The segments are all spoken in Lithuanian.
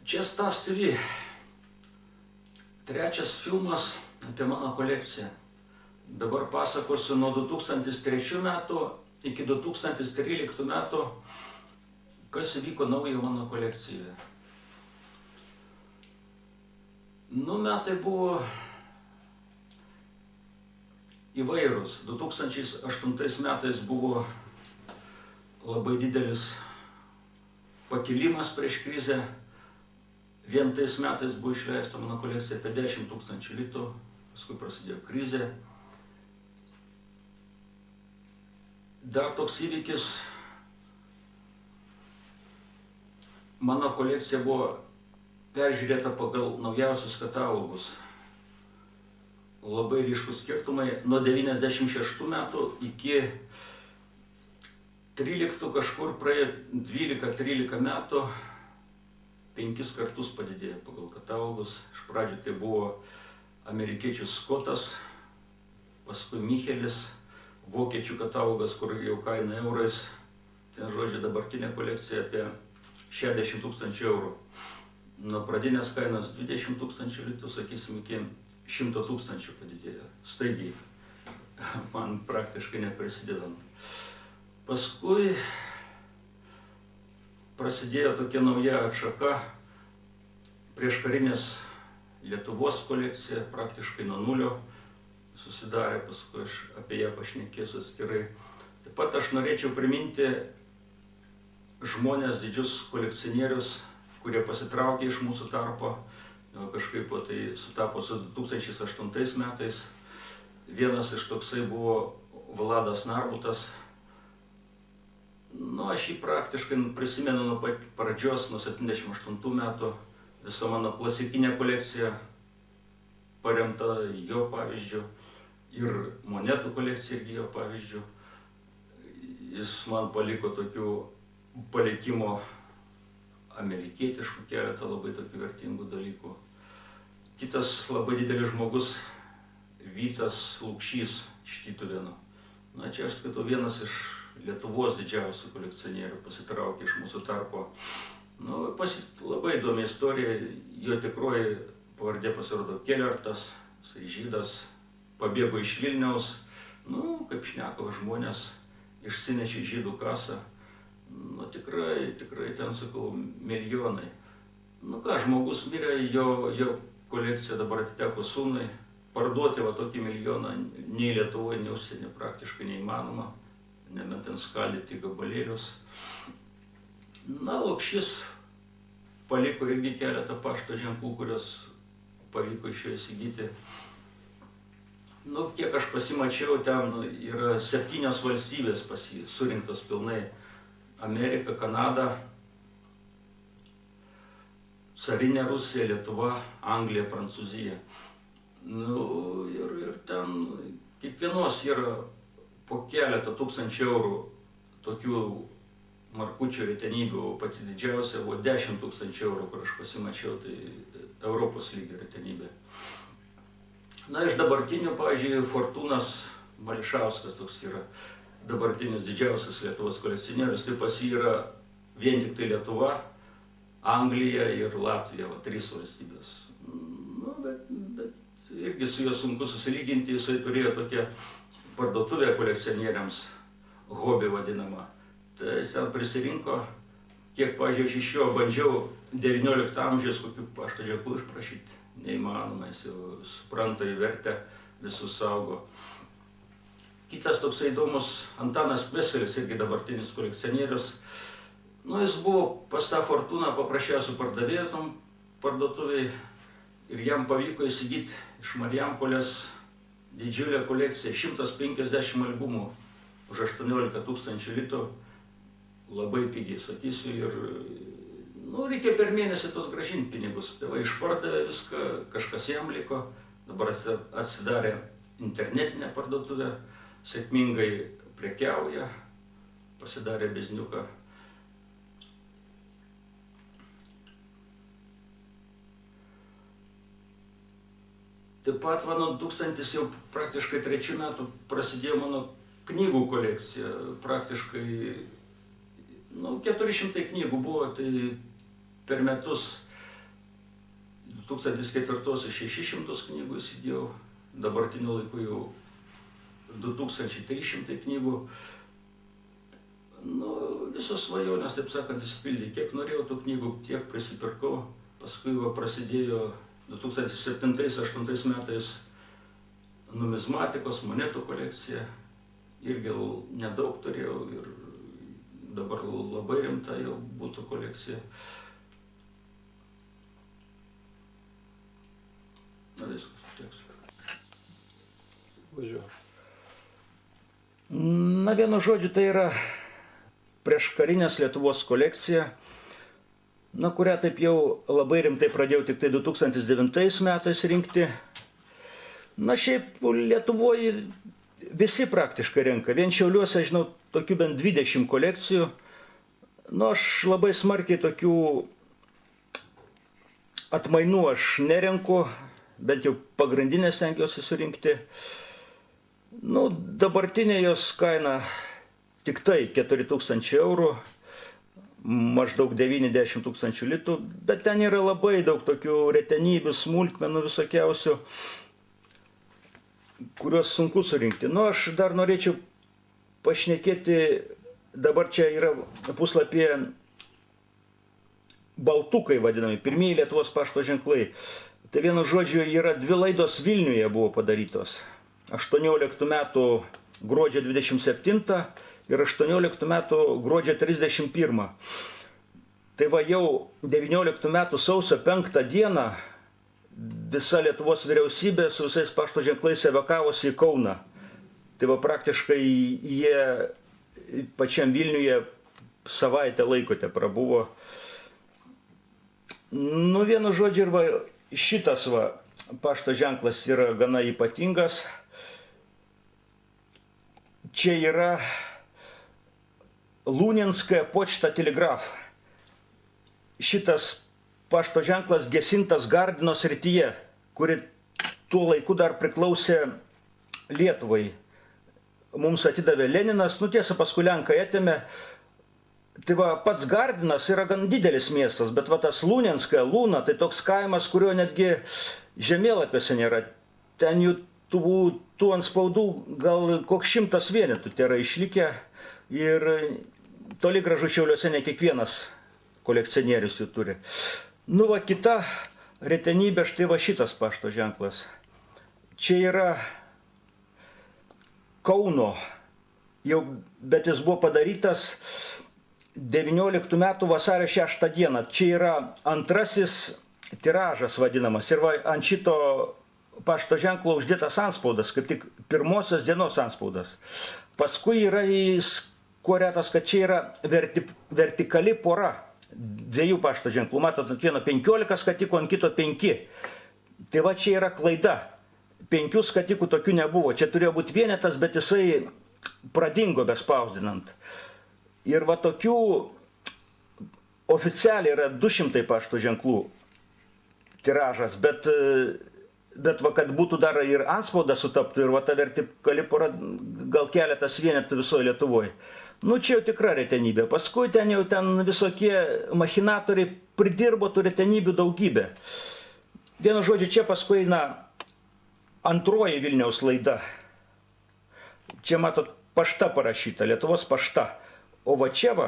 Čia Stas TV. Trečias filmas apie mano kolekciją. Dabar pasakosiu nuo 2003 metų iki 2013 metų, kas įvyko naujo mano kolekcijoje. Metai buvo įvairūs. 2008 metais buvo labai didelis pakilimas prieš krizę. Vien tais metais buvo išleista mano kolekcija apie 10 000 litų, paskui prasidėjo krizė. Dar toks įvykis, mano kolekcija buvo peržiūrėta pagal naujausius katalogus. Labai ryškus skirtumai nuo 96 metų iki 13 kažkur praėjo 12-13 metų. 5 kartus padidėjo pagal katalogus. Iš pradžių tai buvo amerikiečių Skotas, paskui Michelis, vokiečių katalogas, kur jau kaina eurais. Ten žodžiu dabartinė kolekcija apie 60 000 eurų. Nuo pradinės kainos 20 000 litų, sakysim, iki 100 000 padidėjo. Staigiai, man praktiškai neprisidedant. Paskui prasidėjo tokia nauja atšaka, prieškarinės Lietuvos kolekcija, praktiškai nuo nulio susidarė, paskui aš apie ją pašnekėsiu atskirai. Taip pat aš norėčiau priminti žmonės, didžius kolekcionierius, kurie pasitraukė iš mūsų tarpo. Kažkaip tai sutapo su 2008 metais. Vienas iš toksai buvo Vladas Narbutas. Aš jį praktiškai prisimenu nuo pradžios, nuo 78 metų. Visa mano klasikinė kolekcija paremta jo pavyzdžiu ir monetų kolekcija irgi jo pavyzdžiu. Jis man paliko tokių palikimo amerikietiškų keletą labai tokių vertingų dalykų. Kitas labai didelis žmogus, Vytas Lukšys iš Tytuvėnų. Čia aš skaitau, vienas iš Lietuvos didžiausių kolekcionierių pasitraukė iš mūsų tarpo. Labai įdomi istorija, jo tikroji pavardė pasirodo Kelertas, jisai žydas, pabėgo iš Vilniaus, kaip šneka žmonės, išsinešė žydų kasą. Tikrai ten, sakau, milijonai. Žmogus mirė, jo kolekcija dabar atiteko sūnui. Parduoti tokį milijoną nei Lietuvoje, nei užsienį praktiškai neįmanoma. Nebent ten skaldyti gabalėlius. Lukšys paliko irgi keletą pašto ženklų, kurios pavyko iš jo įsigyti. Kiek aš pasimačiau, ten yra 7 valstybės pas jį surinktos pilnai. Amerika, Kanada, carinė Rusija, Lietuva, Anglija, Prancūzija. Ir ten kiekvienos yra po keletą tūkstančių eurų tokių markučių retenybių. Pati didžiausia buvo 10 000 eurų, kur aš pasimačiau, tai Europos lygio retenybė. Iš dabartinių, pavyzdžiui, Fortūnas Mališauskas toks yra dabartinis didžiausias Lietuvos kolekcionierius. Tai pas jį yra vien tik tai Lietuva, Anglija ir Latvija, 3 valstybės. Bet irgi su juo sunku susilyginti, jisai turėjo tokią parduotuvę kolekcionieriams, hobį vadinamą. Tai jis ten prisirinko, kiek, pavyzdžiui, aš iš jo bandžiau 19 amžiaus kokių pašto ženklų išprašyti. Neįmanoma, jis jau supranta į vertę, visus saugo. Kitas toksai įdomus Antanas Kveselis, irgi dabartinis kolekcionierius. Jis buvo pas tą Fortūną paprasčiausių pardavėjų tam parduotuviai ir jam pavyko įsigyti iš Marijampolės didžiulę kolekciją, 150 albumų už 18 000 litų, labai pigiai, sakysiu, ir reikia per mėnesį tos grąžinti pinigus. Tėvai išpardavė viską, kažkas jam liko, dabar atsidarė internetinę parduotuvę, sėkmingai prekiauja, pasidarė bizniuką. Taip pat nuo 2003 metų prasidėjo mano knygų kolekcija. Praktiškai 400 knygų buvo, tai per metus 2004 600 knygų įsidėjau, dabartiniu laiku jau 2300 knygų. Nu, visos svajonės, taip sakant, išsipildė. Kiek norėjau tų knygų, tiek prisipirkau. Paskui prasidėjo 2007-2008 metais numizmatikos, monetų kolekcija. Irgi nedaug turėjau ir dabar labai rimta jau būtų kolekcija. Na, viskas, tieks. Važiuoju. Na, vienu žodžiu, tai yra prieškarinės Lietuvos kolekcija, na, kurią taip jau labai rimtai pradėjau tik tai 2009 metais rinkti. Na, šiaip Lietuvoje visi praktiškai renka. Vien Šiauliuose, žinau, tokių bent 20 kolekcijų. Nu, aš labai smarkiai tokių atmainų aš nerenku, bent jau pagrindinės stengiuosi surinkti. Nu, dabartinė jos kaina tik tai 4000 eurų, maždaug 90 000 litų, bet ten yra labai daug tokių retenybių, smulkmenų visokiausių, kuriuos sunku surinkti. Nu, aš dar norėčiau pašnekėti, dabar čia yra puslapyje baltukai vadinami, pirmieji Lietuvos pašto ženklai. Tai vienu žodžiu yra 2 laidos Vilniuje buvo padarytos. 18 metų gruodžio 27 ir 18 metų gruodžio 31. Tai va jau 19 metų sausio 5 dieną visa Lietuvos vyriausybė su visais pašto ženklais evakavosi į Kauną. Tai va praktiškai jie pačiam Vilniuje savaitę laiko te prabuvo. Nu, vienu žodžiu, ir va šitas va pašto ženklas yra gana ypatingas. Čia yra Lūninskaja počta telegraf. Šitas pašto ženklas gesintas Gardino srityje, kuri tuo laiku dar priklausė Lietuvai. Mums atidavė Leninas, nu tiesa, paskui Lenkai atėmė. Tai va, pats Gardinas yra gan didelis miestas, bet va tas Lūninskaja, Lūna, tai toks kaimas, kurio netgi žemėlapiuose nėra. Ten jų tų antspaudų gal koks 100 vienetų tai yra išlikę ir toli gražu Šiauliuose ne kiekvienas kolekcionierius jų turi. Nu va, kita retenybė, štai va šitas pašto ženklas. Čia yra Kauno, jau, bet jis buvo padarytas 19 metų vasario 6 dieną. Čia yra antrasis tiražas vadinamas ir va ant šito pašto ženklo uždėtas antspaudas, kaip tik pirmosios dienos antspaudas. Paskui yra įskoretas, kad čia yra vertikali pora 2 pašto ženklų. Matot, ant vieno 15 skatikų, ant kito 5. Tai va čia yra klaida. 5 skatikų tokių nebuvo. Čia turėjo būti vienetas, bet jisai pradingo bespausdinant. Ir va tokių oficialiai yra 200 pašto ženklų tiražas, bet va, kad būtų dar ir antspaudas sutaptų ir va ta vertikali pora gal keletas vienetų visoje Lietuvoje. Nu, čia jau tikra retenybė. Paskui ten jau visokie machinatoriai pridirbo tų retenybių daugybę. Vienu žodžiu, čia paskui eina antroji Vilniaus laida. Čia matot pašta parašyta, Lietuvos pašta. O va čia va,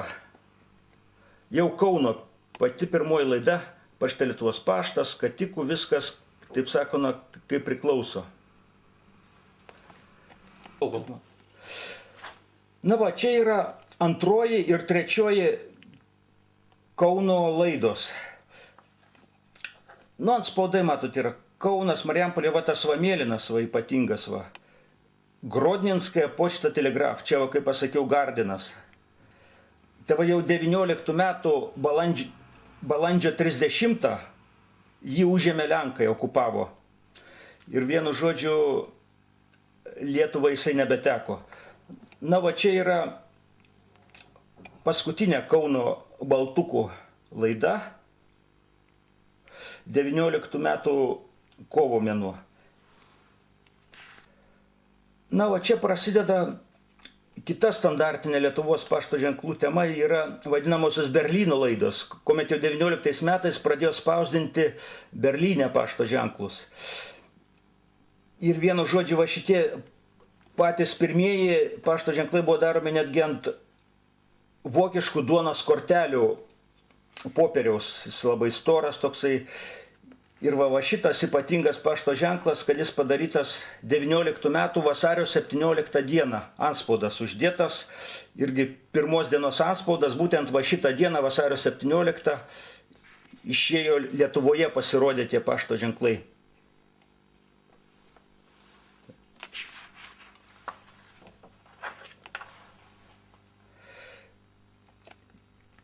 jau Kauno pati pirmoji laida, pašta Lietuvos paštas, skatikų, viskas, taip sakoma, kaip priklauso. Na va, čia yra antroji ir trečioji Kauno laidos. Nu, antspaudai, matot, yra Kaunas, Marijampolė, va tas va mėlynas, va ypatingas va. Grodninskaja počta telegraf, čia va, kaip pasakiau, Gardinas. Tai va jau 19 metų balandžio 30 jį užėmė Lenkai, okupavo. Ir vienu žodžiu Lietuvai jisai nebeteko. Na va čia yra paskutinė Kauno baltukų laida, 19 metų kovo mėnuo. Na va čia prasideda kita standartinė Lietuvos pašto ženklų tema yra vadinamosios Berlyno laidos, kuomet jau 19 metais pradėjo spausdinti Berlyne pašto ženklus. Ir vienu žodžiu, va šitie patys pirmieji pašto ženklai buvo daromi netgi ant vokiškų duonos kortelių popieriaus, jis labai storas toksai. Ir va šitas ypatingas pašto ženklas, kad jis padarytas 19 metų vasario 17 dieną, antspaudas uždėtas, irgi pirmos dienos antspaudas, būtent va šitą dieną vasario 17 išėjo Lietuvoje pasirodė tie pašto ženklai.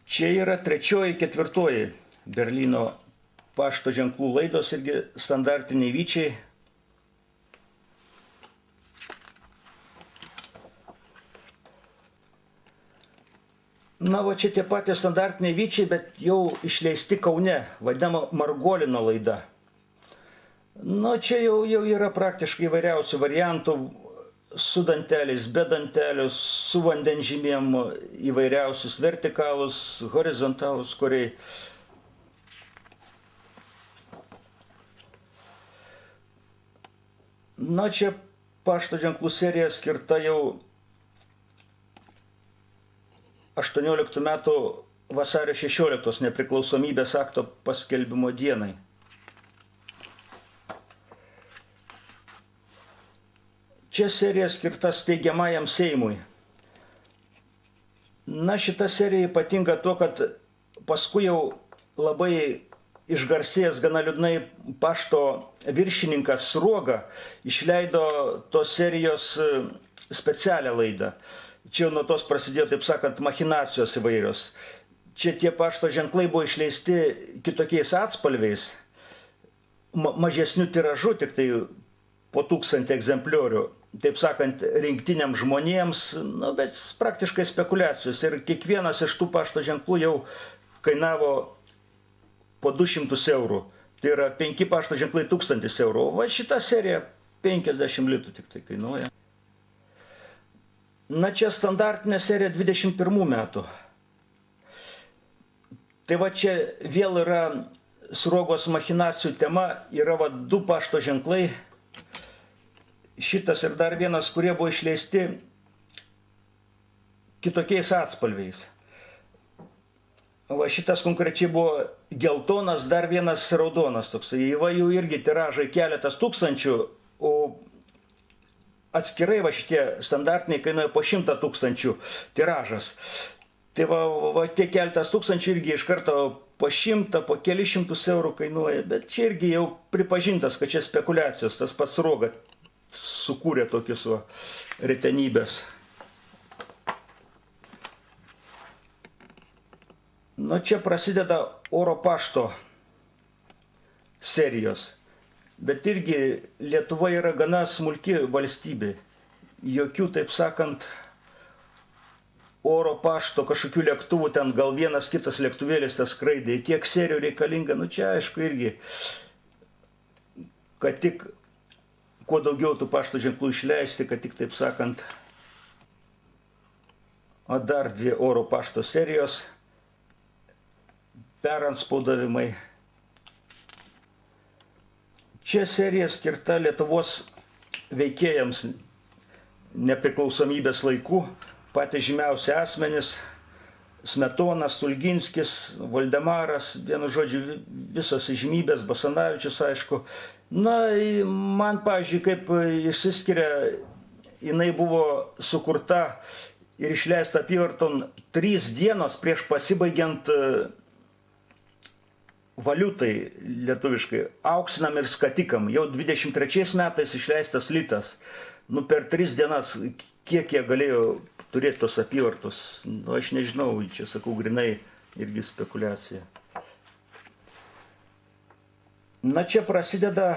Čia yra trečioji, ketvirtoji Berlyno pašto ženklų laidos, irgi standartiniai vyčiai. Na, va čia tie patys standartiniai vyčiai, bet jau išleisti Kaune, vadinama Margolino laida. Na, čia jau yra praktiškai įvairiausių variantų, su danteliais, be dantelių, su vandenžymėm, įvairiausius vertikalus, horizontalus, kuriai. Na, čia pašto ženklų serija skirta jau 18 metų vasario 16 nepriklausomybės akto paskelbimo dienai. Čia serija skirta steigiamajam Seimui. Na, šita serija ypatinga tuo, kad paskui jau labai išgarsėjęs gana liūdnai pašto viršininkas Sruoga išleido tos serijos specialią laidą. Čia jau nuo tos prasidėjo, taip sakant, machinacijos įvairios. Čia tie pašto ženklai buvo išleisti kitokiais atspalviais, mažesnių tiražų, tik tai po 1000 egzempliorių. Taip sakant, rinktiniam žmonėms, nu, bet praktiškai spekulacijos. Ir kiekvienas iš tų pašto ženklų jau kainavo po 200 eurų. Tai yra 5 pašto ženklai 1000 eurų. O va šita serija 50 litų tik tai kainuoja. Na, čia standartinė serija 21 metų. Tai va čia vėl yra Sruogos machinacijų tema, yra va 2 pašto ženklai. Šitas ir dar vienas, kurie buvo išleisti kitokiais atspalviais. Va šitas konkrečiai buvo geltonas, dar vienas raudonas toksai. Va jų irgi tiražai keletas tūkstančių, o atskirai va šitie standartiniai kainuoja po 100 000 tiražas. Tai va tie keletas tūkstančių irgi iš karto po 100, po keli šimtus eurų kainuoja. Bet čia irgi jau pripažintas, kad čia spekulacijos, tas pats Sruoga sukūrė tokius retenybės. Nu, čia prasideda oro pašto serijos, bet irgi Lietuva yra gana smulki valstybė. Jokių, taip sakant, oro pašto kažkokių lėktuvų, ten gal vienas kitas lėktuvėlis skraidė, tiek serijų reikalinga, nu čia aišku irgi, kad tik kuo daugiau tų pašto ženklų išleisti, kad tik, taip sakant, o dar 2 oro pašto serijos, peranspaudavimai. Čia serija skirta Lietuvos veikėjams nepriklausomybės laikų, patys žymiausi asmenys, Smetonas, Stulginskis, Valdemaras, vienu žodžiu, visos žymybės, Basanavičius, aišku. Na, man, pavyzdžiui, kaip išsiskiria, jinai buvo sukurta ir išleista apyvarton 3 dienos prieš pasibaigiant valiutai lietuviškai, auksinam ir skatikam. Jau 23 metais išleistas litas. Nu, per 3 dienas, kiek jie galėjo turėti tos apyvartos, nu, aš nežinau, čia sakau, grinai irgi spekulacija. Na, čia prasideda,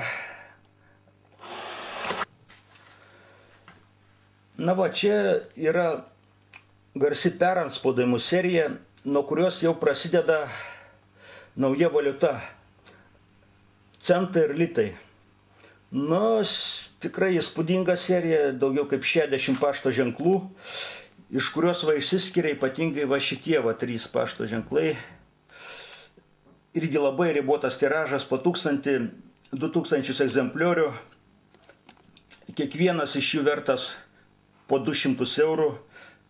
na va, čia yra garsi peranspaudavimų serija, nuo kurios jau prasideda nauja valiuta – centai ir litai. Nu, tikrai įspūdinga serija, daugiau kaip 60 pašto ženklų. iš kurios va išsiskiria ypatingai va šitie va 3 pašto ženklai. Irgi labai ribotas tiražas po 1000-2000 egzempliorių. Kiekvienas iš jų vertas po 200 eurų.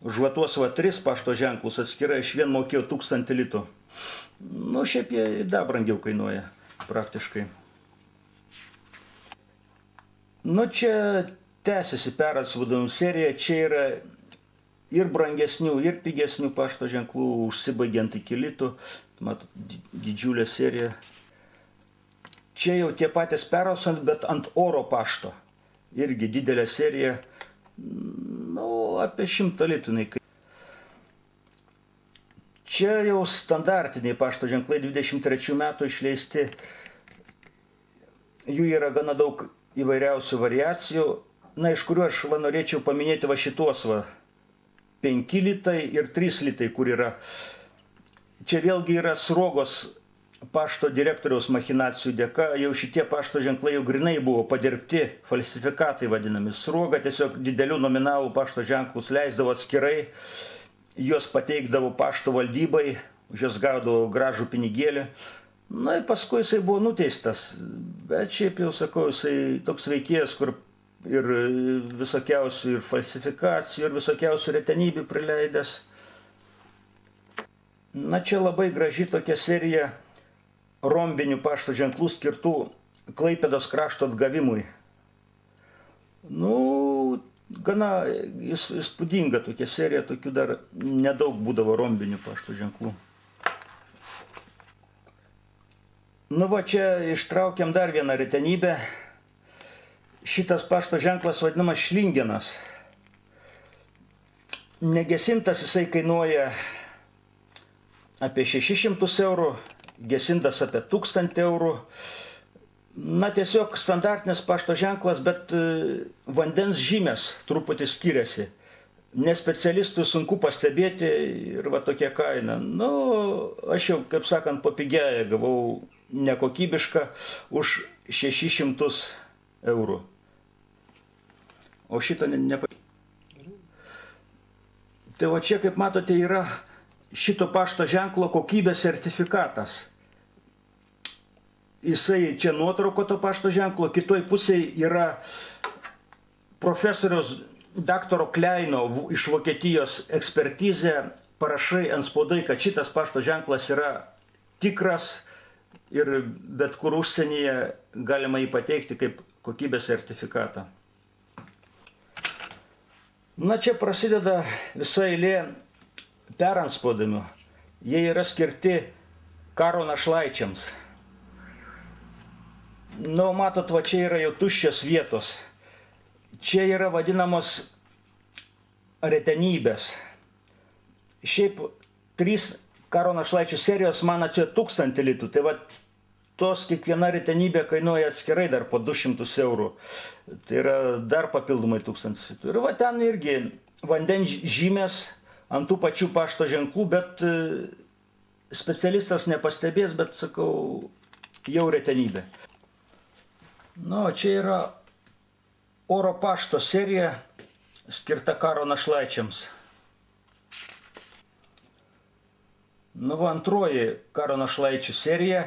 Už va tuos va 3 pašto ženklus atskirai aš vien mokėjau 1000 litų. Nu, šiaip jie dar brangiau kainuoja praktiškai. Nu, čia tęsiasi peratspaudavimų serija. Čia yra ir brangesnių, ir pigesnių pašto ženklų, užsibaigiant iki litų. Matot, didžiulė serija. Čia jau tie patys peratspaudavimai, bet ant oro pašto. Irgi didelė serija. Nu, apie 100 litų. Čia jau standartiniai pašto ženklai 23 metų išleisti. Jų yra gana daug įvairiausių variacijų. Na, iš kurių aš norėčiau paminėti va šitos va 5 litai ir 3 litai, kur yra. Čia vėlgi yra Sruogos pašto direktoriaus machinacijų dėka. Jau šitie pašto ženklai jau grinai buvo padirbti, falsifikatai vadinami. Sruoga tiesiog didelių nominalų pašto ženklus leisdavo atskirai. Juos pateikdavo pašto valdybai, už juos gaudavo gražų pinigėlį. Na ir paskui jisai buvo nuteistas. Bet šiaip jau sakau, jisai toks veikėjas, kur ir visokiausių ir falsifikacijų, ir visokiausių retenybių prileidęs. Na čia labai graži tokia serija rombinių pašto ženklų skirtų Klaipėdos krašto atgavimui. Nu, gana įspūdinga tokia serija, tokių dar nedaug būdavo rombinių pašto ženklų. Nu va, čia ištraukiam dar vieną retenybę. Šitas pašto ženklas vadinamas Šlingenas. Negesintas jisai kainuoja apie 600 eurų, gesintas apie 1000 eurų. Na, tiesiog standartinis pašto ženklas, bet vandens žymės truputį skiriasi. Nespecialistui sunku pastebėti ir va tokia kaina. Nu, aš jau, kaip sakant, po pigiąją gavau nekokybišką už 600 eurų. O šitą Tai va čia, kaip matote, yra šito pašto ženklo kokybės sertifikatas. Jisai čia nuotrauko to pašto ženklo, kitoj pusėje yra profesoriaus daktaro Kleino iš Vokietijos ekspertizė, parašai antspaudai, kad šitas pašto ženklas yra tikras ir bet kur užsienyje galima jį pateikti kaip kokybės sertifikatą. Na, čia prasideda visa eilė perantspaudimų. Jie yra skirti karo našlaičiams. Nu, matot, va čia yra jau tuščios vietos. Čia yra vadinamos retenybės. Šiaip 3 karo našlaičių serijos man atsėjo 1000 litų. Tai va, tos kiekviena retenybė kainuoja atskirai dar po 200 eurų. Tai yra dar papildomai 1000 litų. Ir va ten irgi vandens žymės ant tų pačių pašto ženklų, bet specialistas nepastebės, bet sakau, jau retenybė. Nu, čia yra oro pašto serija skirta karo našlaičiams. Nu, antroji karo našlaičių serija.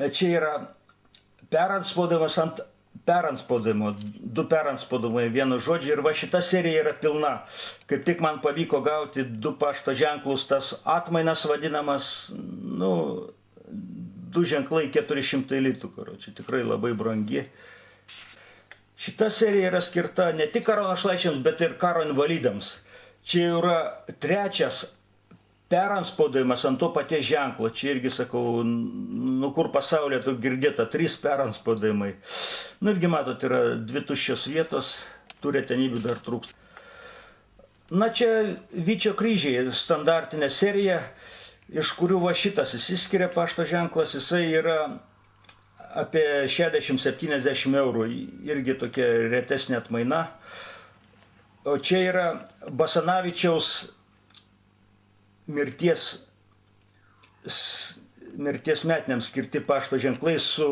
Čia yra peranspaudimas ant peranspaudimo. 2 peranspaudimai, vienu žodžiu. Ir va šita serija yra pilna. Kaip tik man pavyko gauti 2 pašto ženklus, tas atmainas vadinamas, nu, 2 ženklai 400 litų, čia tikrai labai brangi. Šita serija yra skirta ne tik karo našlaičiams, bet ir karo invalidams. Čia yra 3 peranspaudimas ant to paties ženklo. Čia irgi sakau, nu kur pasaulyje tu girdėta 3 perantspaudimai. Nu irgi matot, yra 2 tuščios vietos, tų retenybių dar trūksta. Na čia Vyčio kryžiai, standartinė serija, iš kurių va šitas išsiskiria pašto ženklas, jisai yra apie 60-70 eurų, irgi tokia retesnė atmaina. O čia yra Basanavičiaus mirties metiniams skirti pašto ženklai su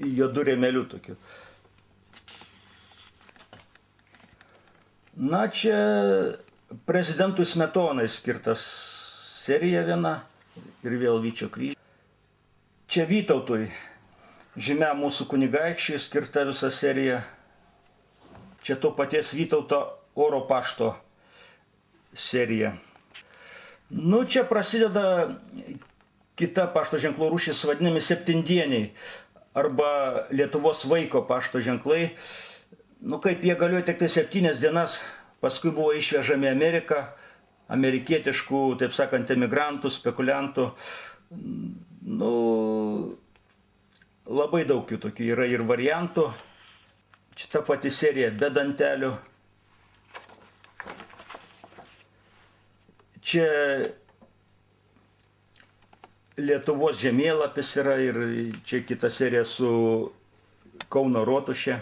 juodu rėmeliu tokiu. Na čia Prezidentui Smetonai skirtas serija viena ir vėl Vyčio kryžius. Čia Vytautui, žymiam mūsų kunigaikščiui, skirta visa serija. Čia to paties Vytauto oro pašto serija. Nu, čia prasideda kita pašto ženklų rūšis, vadinami septindieniai arba Lietuvos vaiko pašto ženklai. Nu, kaip jie galiojo tik tai 7 dienas, paskui buvo išvežami į Ameriką, amerikietiškų, taip sakant, emigrantų, spekuliantų. Nu, labai daug jų tokių yra ir variantų. Čia ta pati serija be dantelių. Čia Lietuvos žemėlapis yra ir čia kita serija su Kauno rotušė.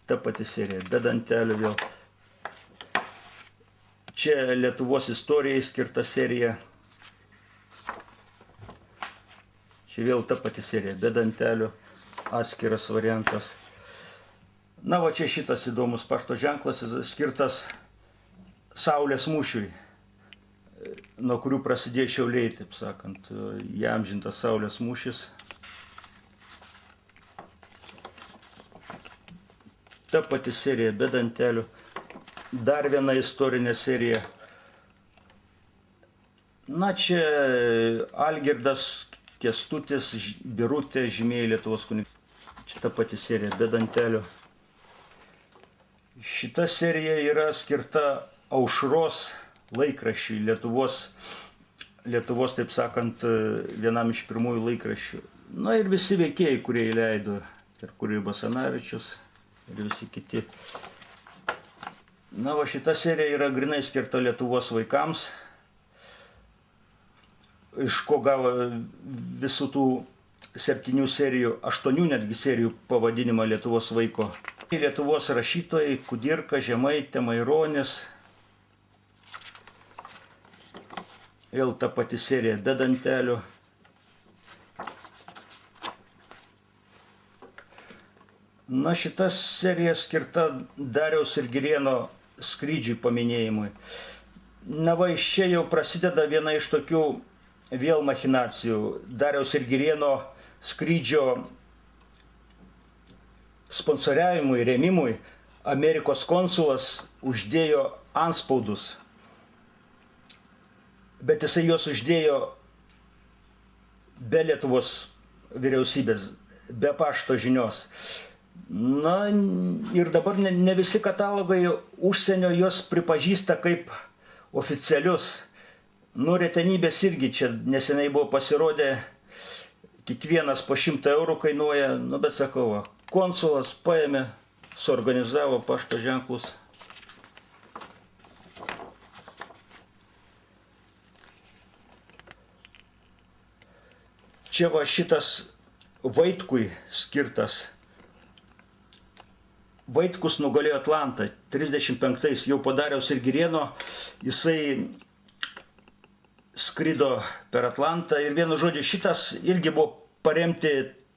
Ta pati serija be dantelių vėl. Čia Lietuvos istorijai skirta serija. Čia vėl ta pati serija be dantelių, atskiras variantas. Na, va čia šitas įdomus pašto ženklas, skirtas Saulės mūšiui, nuo kurių prasidėjo Šiauliai, taip sakant, įamžintas Saulės mūšis. Ta pati serija be dantelių. Dar viena istorinė serija. Na, čia Algirdas Kęstutis, Birutė, žymieji Lietuvos kunigaikščiai. Čia ta pati serija be dantelių. Šita serija yra skirta Aušros laikraščiui, Lietuvos, taip sakant, vienam iš pirmųjų laikraščių. Na ir visi veikėjai, kurie įleido, ir kurie Basanavičius, ir visi kiti. Na, va šita serija yra grinai skirta Lietuvos vaikams, iš ko gavo visų tų 7 serijų, 8 netgi serijų pavadinimą Lietuvos vaiko. Lietuvos rašytojai Kudirka, Žemaitė, Maironis. Vėl ta pati serija be dantelių. Na, šita serija skirta Dariaus ir Girėno skrydžiui paminėjimui. Na, va, iš čia jau prasideda viena iš tokių vėl machinacijų. Dariaus ir Girėno skrydžio sponsoriavimui, rėmimui Amerikos konsulas uždėjo antspaudus. Bet jisai juos uždėjo be Lietuvos vyriausybės, be pašto žinios. Na ir dabar ne visi katalogai užsienio juos pripažįsta kaip oficialius. Nu, retenybės irgi čia neseniai buvo pasirodę, kiekvienas po 100 eurų kainuoja, nu bet sakau, konsulas paėmė, suorganizavo pašto ženklus. Čia va šitas Vaitkui skirtas. Vaitkus nugalėjo Atlantą 35-ais, jau po Dariaus ir Girėno, jisai skrido per Atlantą ir vienu žodžiu šitas irgi buvo paremti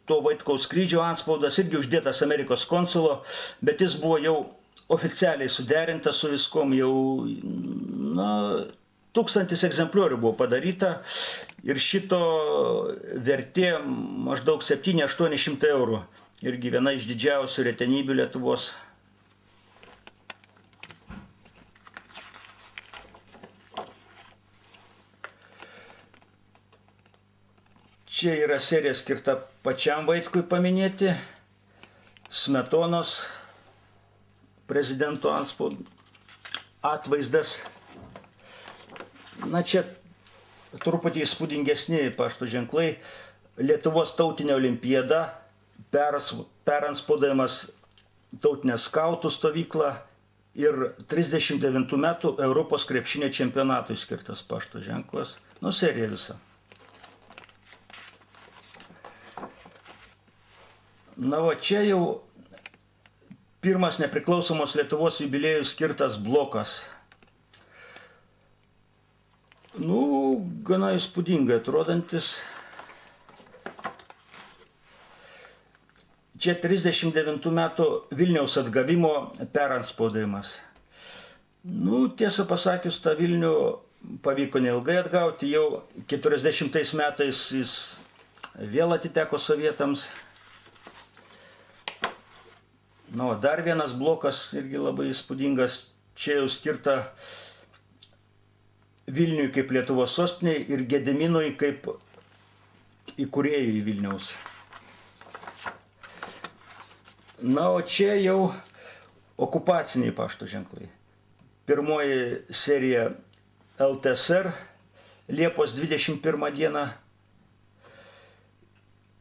to Vaitkaus skrydžio antspaudas, irgi uždėtas Amerikos konsulo, bet jis buvo jau oficialiai suderintas su viskom, jau, na, 1000 egzempliorių buvo padaryta ir šito vertė maždaug 700–800 eurų. Irgi viena iš didžiausių retenybių Lietuvos. Čia yra serija skirta pačiam Vaitkui paminėti. Smetonos prezidento atvaizdas. Na, čia truputį įspūdingesni pašto ženklai. Lietuvos tautinė olimpiada, peranspaudavimas tautinę skautų stovyklą ir 39 metų Europos krepšinio čempionatui skirtas pašto ženklas. Nu, serija visa. Na, va čia jau pirmas nepriklausomos Lietuvos jubiliejų skirtas blokas. Nu, gana įspūdingai atrodantis. Čia 39 metų Vilniaus atgavimo peranspaudimas. Nu, tiesą pasakius, tą Vilnių pavyko neilgai atgauti, jau 40 metais jis vėl atiteko sovietams. Nu, dar vienas blokas irgi labai įspūdingas, čia jau skirta Vilniui kaip Lietuvos sostiniai ir Gediminui kaip įkūrėjui Vilniaus. Na, o čia jau okupaciniai pašto ženklai. Pirmoji serija LTSR Liepos 21 dieną,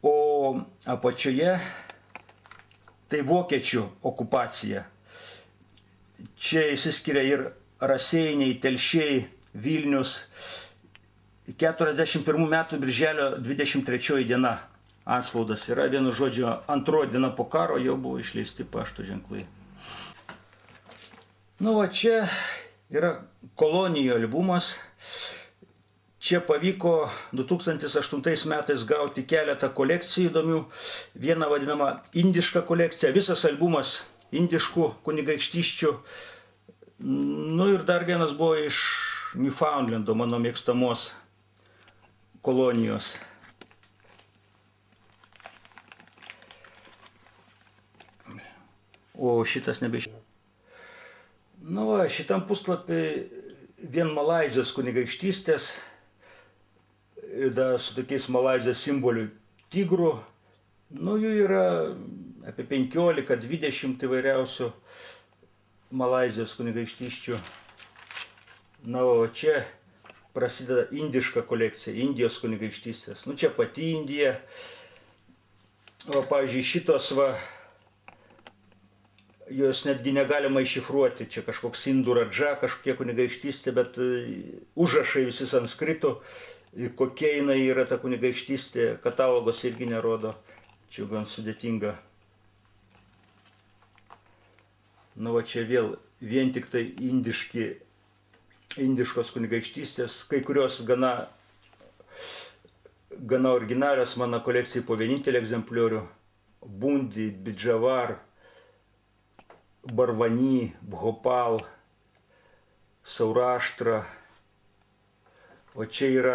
o apačioje tai vokiečių okupacija. Čia įsiskiria ir Raseiniai, Telšiai, Vilnius. 41 metų birželio 23 diena. Antspaudas yra, vienu žodžiu, antroji diena po karo jau buvo išleisti pašto ženklai. Nu, o čia yra kolonijų albumas. Čia pavyko 2008 metais gauti keletą kolekcijų įdomių. Vieną vadinamą indišką kolekciją, visas albumas indiškų kunigaikštysčių. Nu ir dar vienas buvo iš Newfoundlando, mano mėgstamos kolonijos. O šitas nebeišėjo. Nu, va, šitam puslapį vien Malaizijos kunigaikštystės, da, su tokiais Malaizijos simbolių tigrų. Nu, jų yra apie 15-20 įvairiausių Malaizijos kunigaikštysčių. Na, o čia prasideda indiška kolekcija, Indijos kunigaikštystės. Nu, čia pati Indija. O, pavyzdžiui, šitos va, jos netgi negalima iššifruoti, čia kažkoks Indų radža, kažkokie kunigaikštystė, bet užrašai visi sanskritų, kokia jinai yra ta kunigaikštystė, katalogos irgi nerodo, čia gan sudėtinga. Nu, va čia vien tik tai indiškos kunigaikštystės, kai kurios gana originalios mano kolekcijai po vienintelį egzempliorių. Bundi, Bidžavar, Barvani, Bhopal, Sauraštra. O čia yra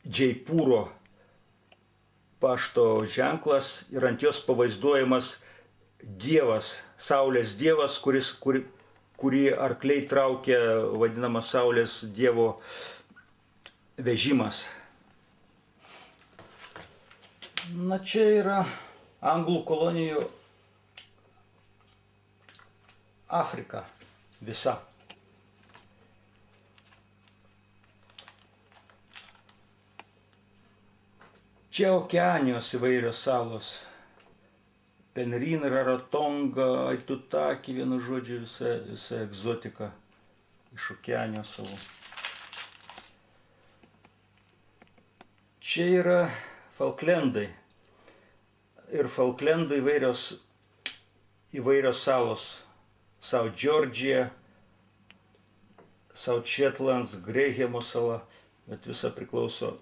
Džeipūro pašto ženklas ir ant jos pavaizduojamas dievas, saulės dievas, kurį arkliai traukia, vadinamas saulės dievo vežimas. Na, čia yra anglų kolonijų Afrika visa. Čia Okeanijos įvairios salos. Penryn, Rarotonga, Aitutaki, vienu žodžiu, visa egzotika iš Okeanijos salų. Čia yra Falklendai. Ir Falklendų įvairios salos. South Georgia, South Shetlands, Grahamo sala, bet visa priklauso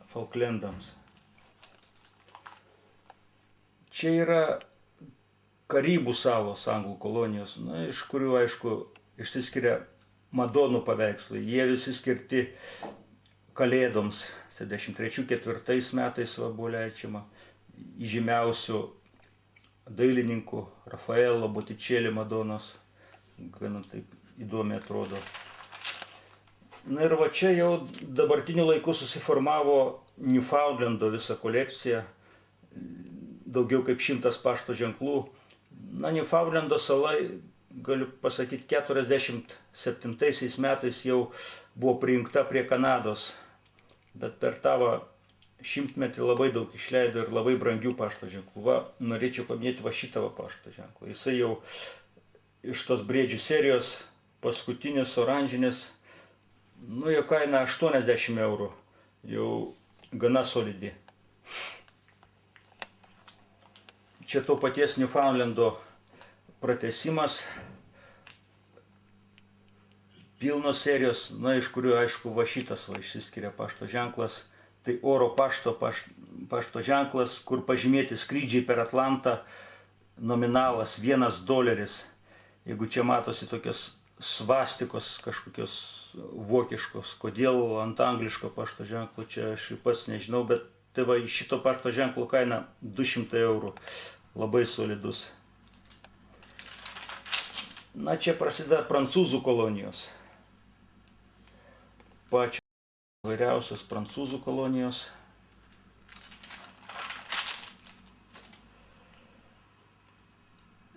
Falklendams. Čia yra Karibų salos, anglų kolonijos, na, iš kurių, aišku, išsiskiria Madonų paveikslai. Jie visi skirti Kalėdoms. 73-74 metais buvo leidžiama įžymiausių dailininkų Rafaelo, Botticelli Madonos. Gana taip įdomiai atrodo. Na ir va čia jau dabartiniu laiku susiformavo Newfoundlando visa kolekcija. Daugiau kaip 100 pašto ženklų. Na, Newfoundlando sala, galiu pasakyti, 47 metais jau buvo prijungta prie Kanados. Bet per tavo šimtmetį labai daug išleido ir labai brangių pašto ženklų. Va, norėčiau paminėti va šitą pašto ženklą. Jisai jau iš tos briedžių serijos, paskutinis oranžinis, nu, jo kaina 80 eurų. Jau gana solidi. Čia to paties Newfoundlando pratęsimas. Pilnos serijos, na, iš kurių, aišku, va šitas va išsiskiria pašto ženklas. Tai oro pašto ženklas, kur pažymėti skrydžiai per Atlantą, nominalas $1. Jeigu čia matosi tokios svastikos kažkokios vokiškos, kodėl ant angliško pašto ženklo, čia aš pats nežinau, bet tai va, šito pašto ženklo kaina €200. Labai solidus. Na, čia prasideda prancūzų kolonijos. Pačios vairiausios prancūzų kolonijos.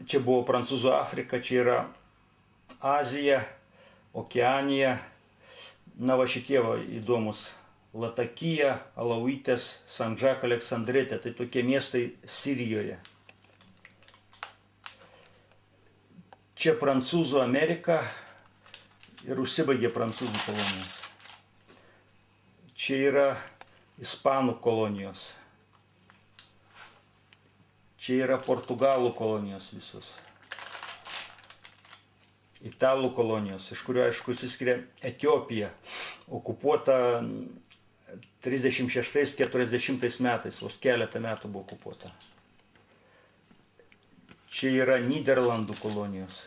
Čia buvo Prancūzų Afrika, čia yra Azija, Okeanija. Na, va šitie va įdomus. Latakija, Alauitės, Sandžak, Aleksandrėtė. Tai tokie miestai Sirijoje. Čia Prancūzų Amerika ir užsibaigė Prancūzų kolonijos. Čia yra Ispanų kolonijos. Čia yra Portugalų kolonijos visos. Italų kolonijos, iš kurio, aišku, išsiskiria Etiopija, okupuota 36-40 metais, vos keletą metų buvo okupuota. Čia yra Nyderlandų kolonijos.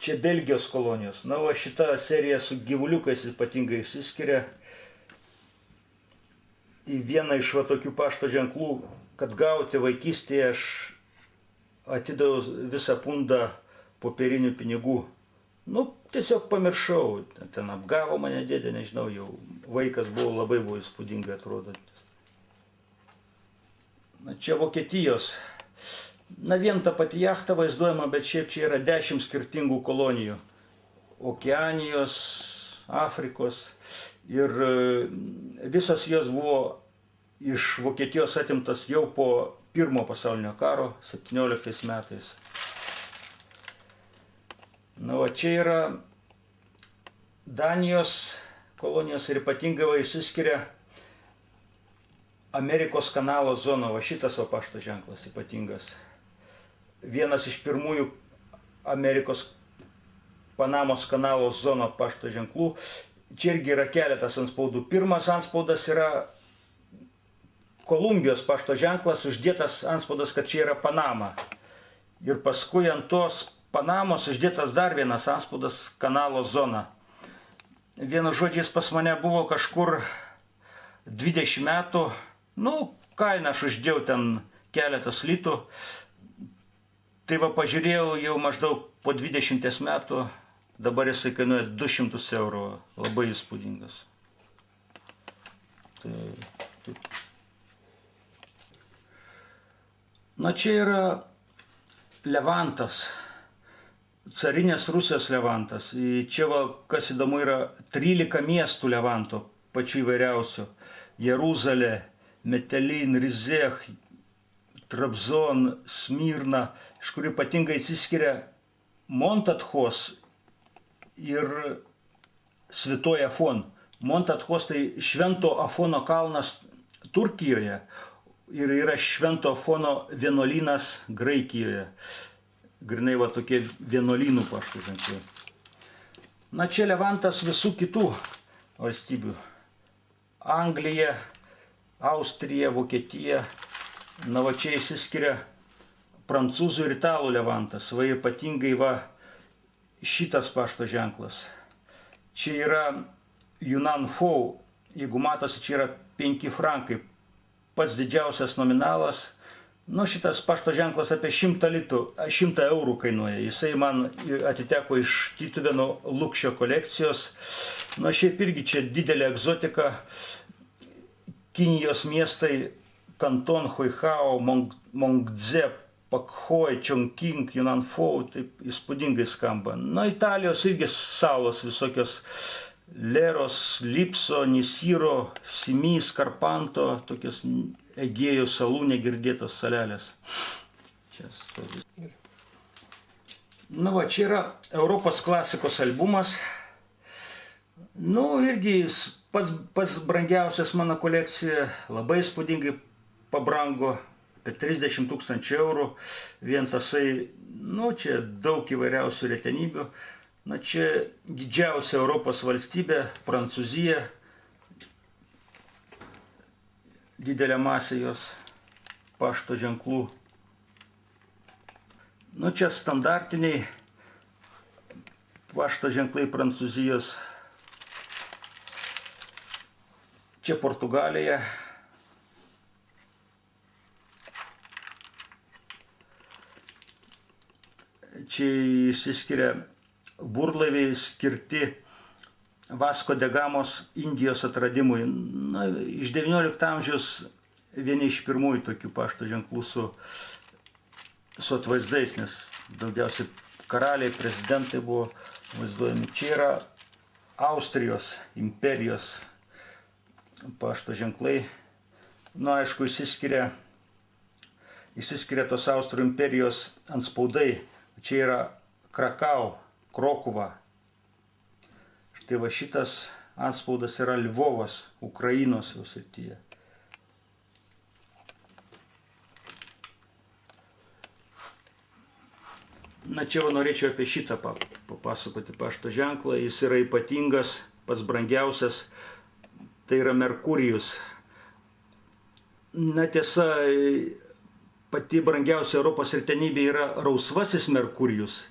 Čia Belgijos kolonijos. Na, o šita serija su gyvuliukais ypatingai išsiskiria. Į vieną iš va tokių pašto ženklų, kad gauti vaikystėje, aš atidaviau visą pundą popierinių pinigų. Nu, tiesiog pamiršau, ten apgavo mane dėdė, nežinau, jau vaikas buvo, labai buvo įspūdingai atrodantis. Na, čia Vokietijos. Na, vien ta pati jachta vaizduojama, bet šiaip čia yra 10 skirtingų kolonijų. Okeanijos, Afrikos. Ir visas jos buvo iš Vokietijos atimtas jau po Pirmo pasaulinio karo 17 metais. Na, o čia yra Danijos kolonijos ir ypatingai va išsiskiria Amerikos kanalo zona. Va šitas va pašto ženklas ypatingas. Vienas iš pirmųjų Amerikos Panamos kanalo zono pašto ženklų. Čia irgi yra keletas antspaudų. Pirmas antspaudas yra Kolumbijos pašto ženklas, uždėtas antspaudas, kad čia yra Panama. Ir paskui ant tos Panamos uždėtas dar vienas antspaudas kanalo zona. Vienu žodžiais pas mane buvo kažkur 20 metų. Nu, kainą aš uždėjau ten keletas litų. Tai va pažiūrėjau jau maždaug po 20 metų. Dabar jisai kainuoja €200. Labai įspūdingas. Tai. Na, čia yra Levantas. Carinės Rusijos Levantas. Čia, va, kas įdomu, yra 13 miestų Levanto, pačių įvairiausių. Jeruzalė, Metelin, Rizech, Trabzon, Smirna, iš kurių ypatingai atsiskiria Montatchos ir Svitoji Afon. Montatchos tai Švento Afono kalnas Turkijoje ir yra Švento Afono vienuolynas Graikijoje. Grinai va tokie vienuolynų paštų ženklai. Na, čia Levantas visų kitų valstybių. Anglija, Austrija, Vokietija. Na, va čia išsiskiria prancūzų ir italų Levantas. Va ypatingai va šitas pašto ženklas. Čia yra Yunnan Pho. Jeigu matosi, čia yra 5 frankai. Pats didžiausias nominalas. Nu, šitas pašto ženklas apie 100 eurų kainuoja. Jisai man atiteko iš Tytuvėnų Lukšio kolekcijos. Nu, šiaip irgi čia didelė egzotika. Kinijos miestai Kanton, Huihao, Mongdze, Pakhoi, Chongqing, Yunnan Pho, taip įspūdingai skamba. Na, Italijos irgi salos visokios. Leros, Lipso, Nisiro, Simi, Skarpanto, tokios Egėjų salų negirdėtos salelės. Čia stovi. Na, va, čia yra Europos klasikos albumas. Nu, irgi jis pats brangiausias mano kolekcija, labai įspūdingai pabrango, apie 30 000 eurų. Vien tasai, nu, čia daug įvairiausių retenybių. Na čia didžiausia Europos valstybė, Prancūzija, didelė masė jos pašto ženklų. Nu čia standartiniai pašto ženklai Prancūzijos. Čia Portugalija. Čia išsiskiria burlaiviai skirti Vasko de Gamos Indijos atradimui. Na, iš XIX amžiaus vieni iš pirmųjų tokių pašto ženklų su atvaizdais, nes daugiausiai karaliai, prezidentai buvo vaizduojami. Čia yra Austrijos imperijos pašto ženklai. Na, aišku, išsiskiria tos Austrų imperijos antspaudai. Čia yra Krakau, Krokuva. Štai va šitas antspaudas yra Lvovas, Ukrainos jau srityje. Na čia jau norėčiau apie šitą papasakoti pašto ženklą. Jis yra ypatingas, pats brangiausias. Tai yra Merkurijus. Na tiesa, pati brangiausia Europos retenybė yra rausvasis Merkurijus.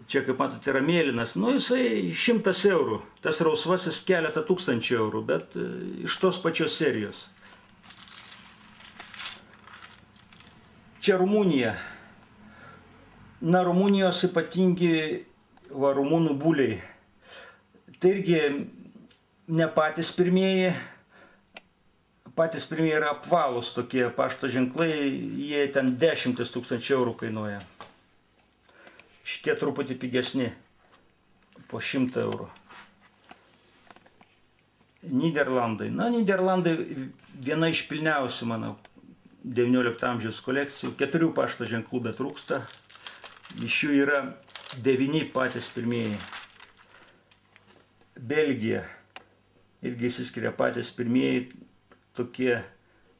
Čia, kaip matote, yra mėlynas. Nu, jisai 100 eurų. Tas rausvasis keletą tūkstančių eurų, bet iš tos pačios serijos. Čia Rumunija. Na, Rumunijos ypatingi rumunų buliai. Tai irgi ne patys pirmieji. Patys pirmieji yra apvalūs tokie pašto ženklai, jie ten 10 000 eurų kainuoja. Šitie truputį pigesni, po 100 eurų. Nyderlandai. Na, Nyderlandai viena iš pilniausių, manau, XIX amžiaus kolekcijų. 4 pašto ženklų betrūksta. Iš jų yra 9 patys pirmieji. Belgija. Irgi išsiskiria patys pirmieji. Tokie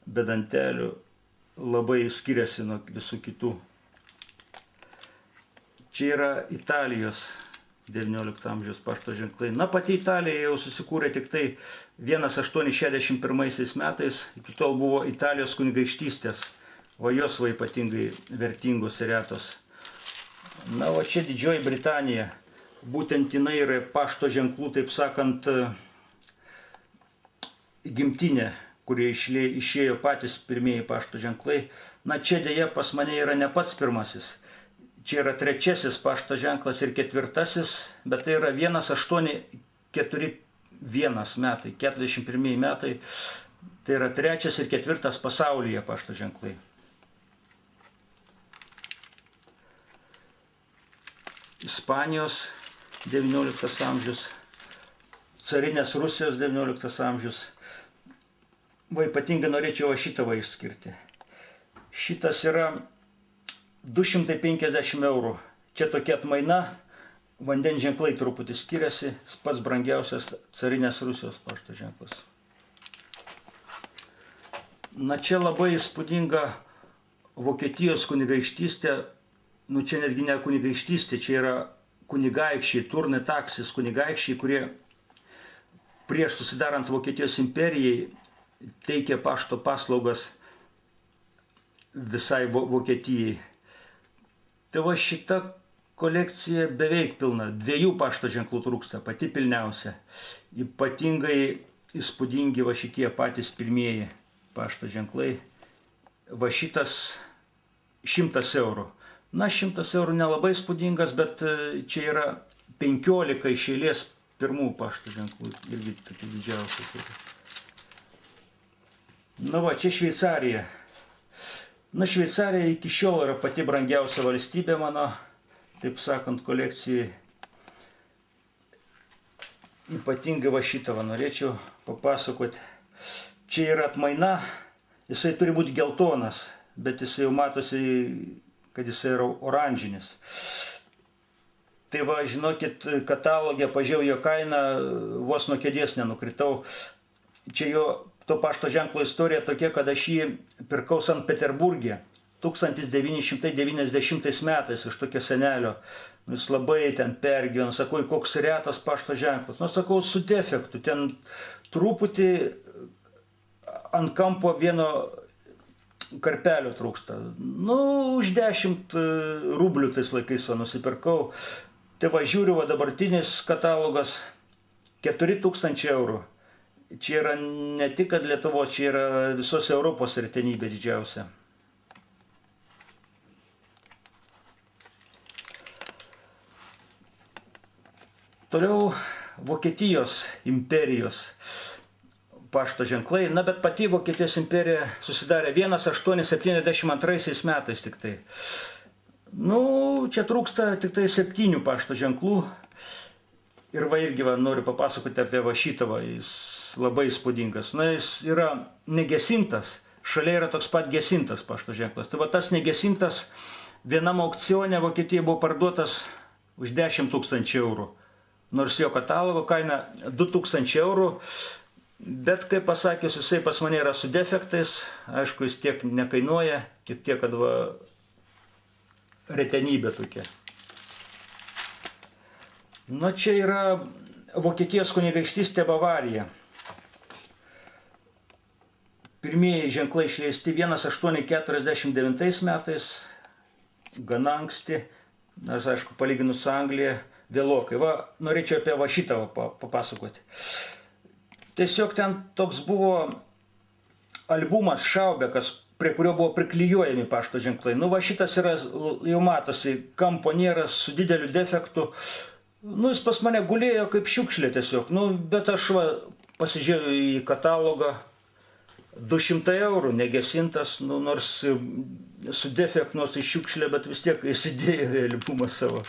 be dantelių, labai skiriasi nuo visų kitų. Čia yra Italijos XIX amžiaus pašto ženklai. Na, pati Italija jau susikūrė tik tai 1861 metais. Iki tol buvo Italijos kunigaikštystės, o jos va ypatingai vertingos ir retos. Na, o čia Didžioji Britanija. Būtent jinai yra pašto ženklų, taip sakant, gimtinė, kurie išėjo patys pirmieji pašto ženklai. Na, čia dėja pas mane yra ne pats pirmasis. Čia yra 3 pašto ženklas ir 4, bet tai yra 1841 metai, 41 metai. Tai yra 3 ir 4 pasaulyje pašto ženklai. Ispanijos XIX amžius, carinės Rusijos XIX amžius. Va, ypatingai norėčiau šitą va išskirti. Šitas yra 250 eurų. Čia tokia atmaina, vandens ženklai truputį skiriasi, pats brangiausias carinės Rusijos pašto ženklas. Na, čia labai įspūdinga Vokietijos kunigaikštystė, nu čia netgi ne kunigaikštystė, čia yra kunigaikščiai, Turne Taksis kunigaikščiai, kurie prieš susidarant Vokietijos imperijai teikė pašto paslaugas visai Vokietijai. Tai va šita kolekcija beveik pilna. 2 pašto ženklų trūksta, pati pilniausia. Ypatingai įspūdingi va šitie patys pirmieji pašto ženklai. Va šitas 100 eurų. Na, 100 eurų nelabai įspūdingas, bet čia yra 15 iš eilės pirmų pašto ženklų. Irgi tokie didžiausiai. Na va, čia Šveicarija. Na, Šveicarija iki šiol yra pati brangiausia valstybė mano, taip sakant, kolekcijai. Ypatingai va šitą va norėčiau papasakoti. Čia yra atmaina, jisai turi būti geltonas, bet jisai jau matosi, kad jisai yra oranžinis. Tai va, žinokit, katalogė pažiūrėjau jo kainą, vos nuo kėdės nenukritau. Čia jo to pašto ženklo istorija tokia, kad aš jį pirkau Sankt Peterburge 1990 metais iš tokio senelio. Jis labai ten pergyveno, sakau, koks retas pašto ženklas. Nu, sakau, su defektu, ten truputį ant kampo vieno karpelio trūksta. Nu, už 10 rublių tais laikais nusipirkau. Tai va, žiūriu, va, dabartinis katalogas 4000 eurų. Čia yra ne tik kad Lietuvos, čia yra visos Europos retenybė didžiausia. Toliau Vokietijos imperijos pašto ženklai. Na, bet pati Vokietijos imperija susidarė 1872 metais tik tai. Nu, čia trūksta tik tai 7 pašto ženklų. Ir va irgi va, noriu papasakoti apie va šitą, va, jis labai įspūdingas. Na, jis yra negesintas, šalia yra toks pat gesintas pašto ženklas. Tai va tas negesintas vienam aukcione Vokietijoje buvo parduotas už 10 000 eurų. Nors jo katalogo kaina 2000 eurų, bet kaip pasakius, jisai pas mane yra su defektais, aišku, jis tiek nekainuoja, tik tiek, kad va, retenybė tokia. Nu, čia yra Vokietijos kunigaikštystė Bavarija. Pirmieji ženklai išleisti 1849 metais, gana anksti, nors aišku, palyginus su Anglija, vėlokai. Va, norėčiau apie va šitą papasakoti. Tiesiog ten toks buvo albumas Šaubekas, prie kurio buvo priklijuojami pašto ženklai. Nu, va šitas yra, jau matosi, kampo nėra, su dideliu defektu. Nu, jis pas mane gulėjo kaip šiukšlė tiesiog. Nu, bet aš va, pasižiūrėjau į katalogą, 200 eurų, negesintas, nu, nors su defektu, nors į šiukšlę, bet vis tiek įsidėjo į albumą savo.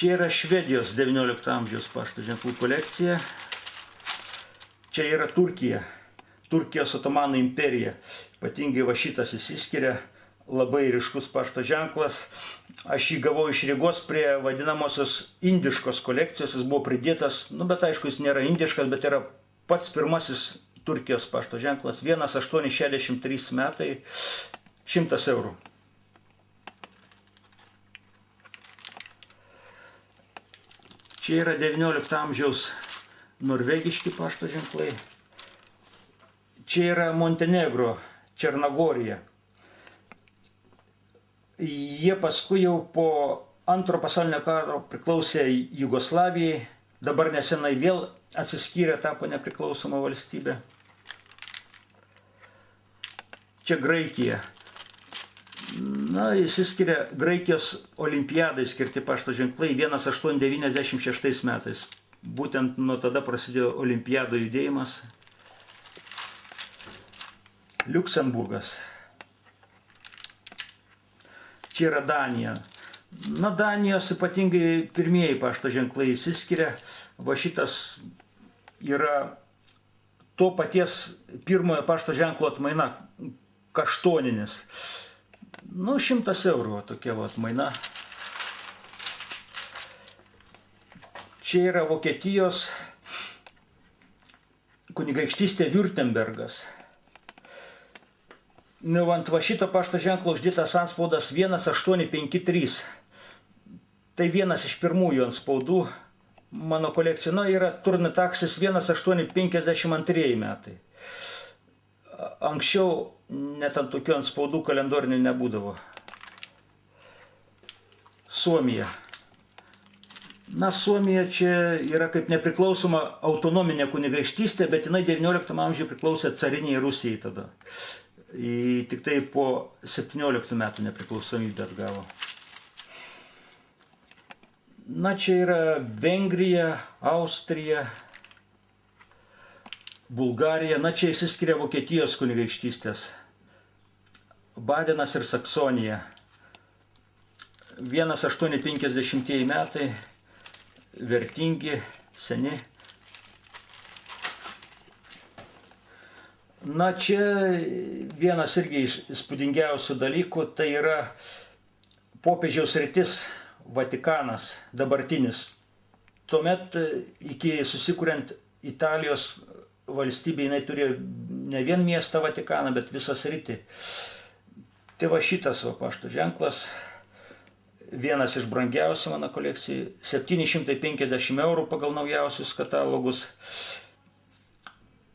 Čia yra Švedijos 19 amžiaus pašto ženklų kolekcija. Čia yra Turkija, Turkijos Otomanų imperija. Ypatingai va šitas įsiskiria, labai ryškus pašto ženklas. Aš jį gavau iš Rygos prie vadinamosios indiškos kolekcijos, jis buvo pridėtas, nu, bet aišku, jis nėra indiškas, bet yra pats pirmasis Turkijos pašto ženklas, 1863 metai, 100 eurų. Čia yra 19 amžiaus norvegiški pašto ženklai. Čia yra Montenegro, Černagorija. Jie paskui jau po Antro pasaulinio karo priklausė Jugoslavijai, dabar nesenai vėl atsiskyrė, tapo nepriklausoma valstybė. Čia Graikija. Na, įsiskiria Graikijos olimpiadai skirti pašto ženklai 1896 metais. Būtent nuo tada prasidėjo olimpiadų judėjimas. Liuksemburgas. Čia yra Danija. Na, Danijos ypatingai pirmieji pašto ženklai įsiskiria. Va šitas yra to paties pirmojo pašto ženklo atmaina, kaštoninis. Nu, 100 eurų tokia va atmaina. Čia yra Vokietijos kunigaikštystė Württembergas. Nu, ant va šito pašto ženklo uždėtas antspaudas 1853. Tai vienas iš pirmųjų antspaudų mano kolekcija. Nu, yra Turnitaxis 1852 metai. Anksčiau net ant tokių antspaudų kalendorinių nebūdavo. Suomija. Na, Suomija čia yra kaip nepriklausoma autonominė kunigaikštystė, bet jinai 19 amžiuje priklausė cariniai Rusijai tada. Tik tai po 17 metų nepriklausomybę atgavo. Na, čia yra Vengrija, Austrija, Bulgarija. Na, čia įsiskiria Vokietijos kunigaikštystės. Badenas ir Saksonija. 1850 metai, vertingi, seni. Na, čia vienas irgi įspūdingiausių dalykų, tai yra popiežiaus sritis Vatikanas, dabartinis. Tuomet iki susikuriant Italijos valstybė, jinai turėjo ne vien miestą Vatikaną, bet visą sritį. Tai va šitas va pašto ženklas. vienas iš brangiausių mano kolekcijai, 750 eurų pagal naujausius katalogus.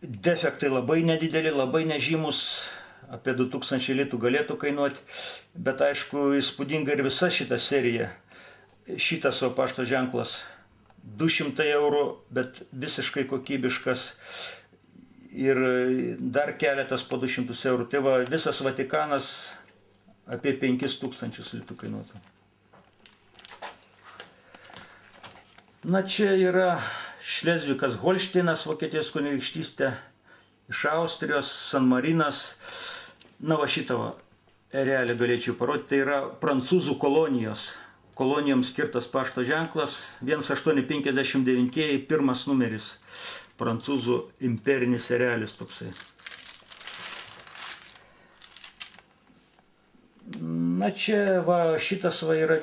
Defektai labai nedideli, labai nežymus, apie 2000 litų galėtų kainuoti, bet aišku, įspūdinga ir visa šita serija. Šitas va pašto ženklas 200 eurų, bet visiškai kokybiškas. Ir dar keletas po 200 eurų. Tai va, visas Vatikanas apie 5000 litų kainuotų. Na, čia yra Šlezvikas Holšteinas, Vokietijos kunigaikštystė, iš Austrijos, San Marinas. Na, va šitą va, erelį galėčiau parodyti. Tai yra prancūzų kolonijos. Kolonijoms skirtas pašto ženklas, 1859, pirmas numeris. Prancūzų imperinis erelis toksai. Na čia va, šitas va yra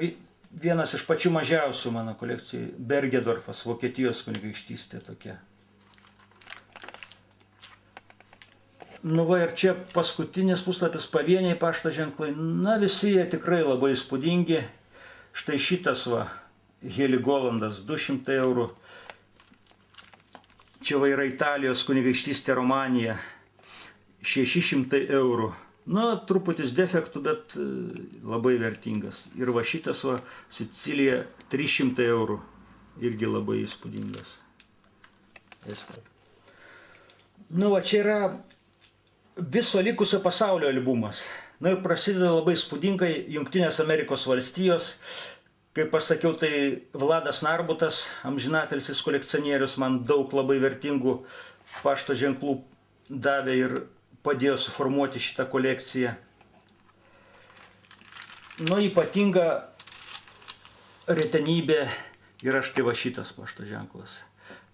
vienas iš pačių mažiausių mano kolekcijai. Bergedorfas, Vokietijos kunigaikštystė tokia. Nu va ir čia paskutinis puslapis, pavieniai pašto ženklai. Na visi jie tikrai labai įspūdingi. Štai šitas va, Heligolandas, 200 eurų. Čia va yra Italijos kunigaikštystė Romanija, 600 eurų. Na, truputis defektų, bet labai vertingas. Ir va šitas va, Sicilija, 300 eurų. Irgi labai įspūdingas. Nu, va čia yra viso likusio pasaulio albumas. Na ir prasideda labai įspūdingai Jungtinės Amerikos valstijos. Kaip aš sakiau, tai Vladas Narbutas, amžinatelis kolekcionierius, man daug labai vertingų pašto ženklų davė ir padėjo suformuoti šitą kolekciją. Nu, ypatinga retenybė yra štai va šitas pašto ženklas.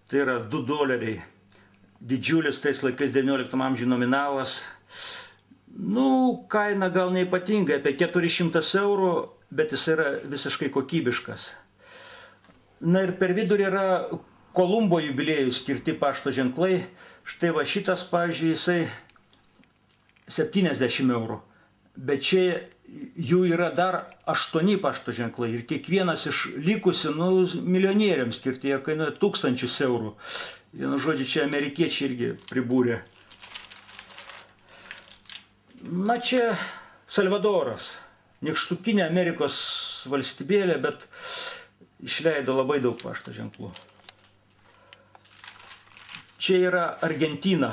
Tai yra $2. Didžiulis tais laikais 19 amžiuje nominalas. Nu, kaina gal neypatinga, apie 400 eurų, bet jis yra visiškai kokybiškas. Na ir per vidurį yra Kolumbo jubiliejui skirti pašto ženklai. Štai va šitas, pavyzdžiui, jisai 70 eurų. Bet čia jų yra dar 8 pašto ženklai ir kiekvienas iš likusių, nu, milijonieriams skirti, jie kainuoja 1000 eurų. Vienu žodžiu, čia amerikiečiai irgi pribūrė. Na, čia Salvadoras. Nykštukinė Amerikos valstybėlė, bet išleido labai daug pašto ženklų. Čia yra Argentina.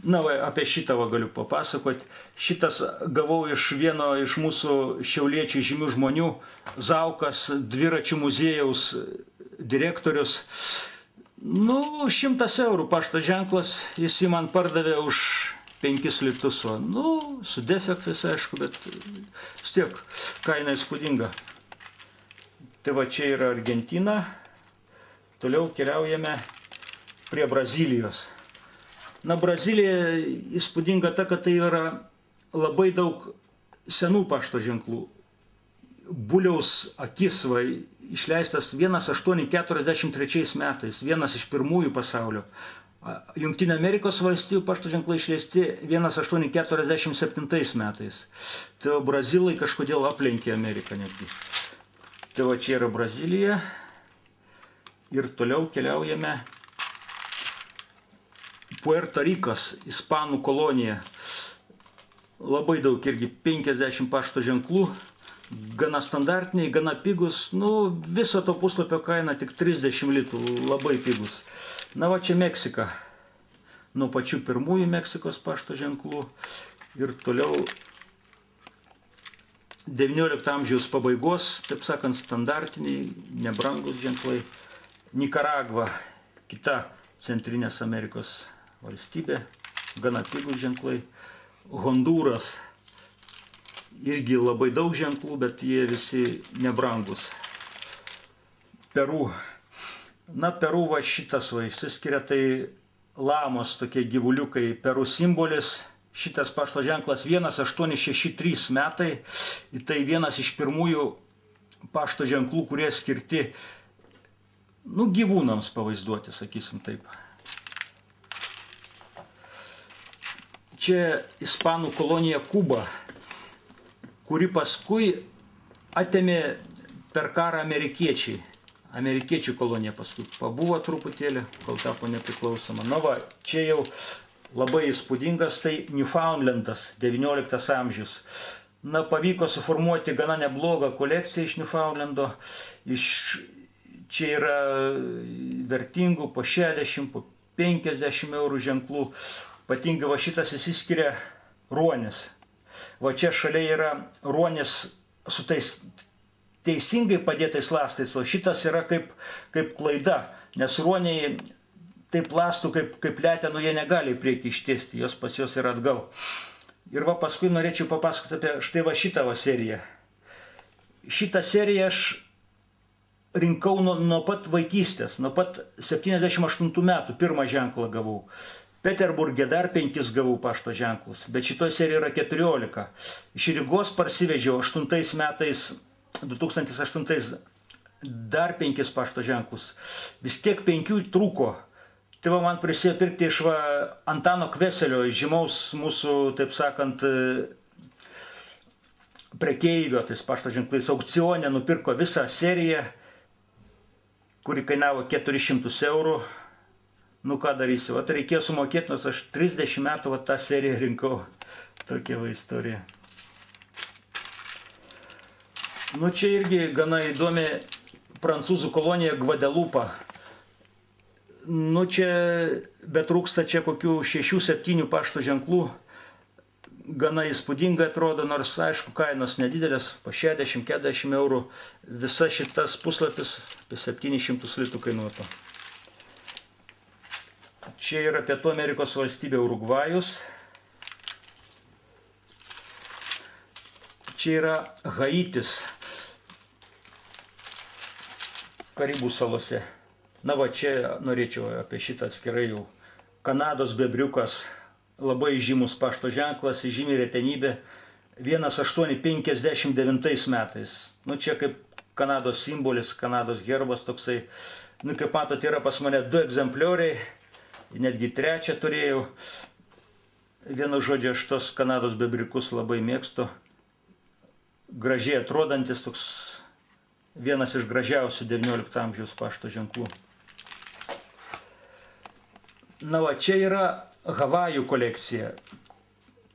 Na, va, apie šitą va galiu papasakoti. Šitas gavau iš vieno iš mūsų šiauliečių žymių žmonių, Zaukas, dviračių muziejaus direktorius. Nu, 100 eurų pašto ženklas, jis jį man pardavė už 5 litus. Nu, su defektais, aišku, bet vis tiek kaina įspūdinga. Tai va čia yra Argentina. Toliau keliaujame prie Brazilijos. Na, Brazilija įspūdinga ta, kad tai yra labai daug senų pašto ženklų. Buliaus akis va, išleistas 1843 metais, vienas iš pirmųjų pasaulio. Jungtinių Amerikos valstijų pašto ženklai išleisti 1847 metais. Tai brazilai kažkodėl aplenkė Ameriką netgi. Tai va čia yra Brazilija. Ir toliau keliaujame Puerto Rikas, Ispanų kolonija. Labai daug irgi 50 pašto ženklų. Gana standartiniai, gana pigus. Nu, viso to puslapio kaina tik 30 litų, labai pigus. Na va čia Meksika. Nuo pačių pirmųjų Meksikos pašto ženklų. Ir toliau 19 amžiaus pabaigos, taip sakant, standartiniai, nebrangus ženklai. Nikaragva, kita Centrinės Amerikos valstybė, gana pigus ženklai. Hondūras. Irgi labai daug ženklų, bet jie visi nebrangus. Peru. Na, Peru va šitas va išsiskiria, tai lamos, tokie gyvuliukai, Peru simbolis. Šitas pašto ženklas 1863 metai. Tai vienas iš pirmųjų pašto ženklų, kurie skirti, nu, gyvūnams pavaizduoti, sakysim taip. Čia Ispanų kolonija Kuba, kuri paskui atėmė per karą amerikiečiai. Amerikiečių kolonija paskui pabuvo truputėlį, kol tapo nepriklausoma. Na va, čia jau labai įspūdingas, tai Newfoundlandas, 19 amžius. Na, pavyko suformuoti gana neblogą kolekciją iš Newfoundlando. Čia yra vertingų po 60, po 50 eurų ženklų. Ypatingai va šitas įsiskiria ruonis. Va čia šalia yra ruonis su tais teisingai padėtais lastais, o šitas yra kaip klaida, nes ruoniai taip lastų kaip letenų jie negali į priekį ištiesti, jos pas jos yra atgal. Ir va paskui norėčiau papasakoti apie štai va šitą va seriją. Šitą seriją aš rinkau nuo pat vaikystės, nuo pat 78 metų pirmą ženklą gavau. Peterburge dar 5 gavau pašto ženklus, bet šitoje serijoje yra 14. Iš Rygos parsivežiau 8 metais, 2008 dar 5 pašto ženklus. Vis tiek 5 trūko. Tai va man prisėjo pirkti iš Antano Kveselio, žymaus mūsų, taip sakant, prekeivio, tais pašto ženklais, aukcione nupirko visą seriją, kuri kainavo 400 eurų. Nu ką darysiu, vat reikėjo sumokėti, nors aš 30 metų tą seriją rinkau. Tokia va istorija. Nu čia irgi gana įdomi prancūzų kolonija Gvadelupa. Nu čia betrūksta čia kokių 6-7 pašto ženklų. Gana įspūdingai atrodo, nors aišku kainos nedidelės, po 60-40 eurų. Visa šitas puslapis apie 700 litų kainuotų. Čia yra Pietų Amerikos valstybė Urugvajus. Čia yra Haitis, Karibų salose. Na va, čia norėčiau apie šitą atskirai jau. Kanados bebriukas, labai žymus pašto ženklas, žymi retenybė, 1859 metais. Nu čia kaip Kanados simbolis, Kanados herbas toksai. Nu kaip matot, yra pas mane 2 egzemplioriai, netgi 3 turėjau. Vienu žodžiu, aš tos Kanados bebriukus labai mėgstu. Gražiai atrodantis toks vienas iš gražiausių 19 amžiaus pašto ženklų. Na va, čia yra Havajų kolekcija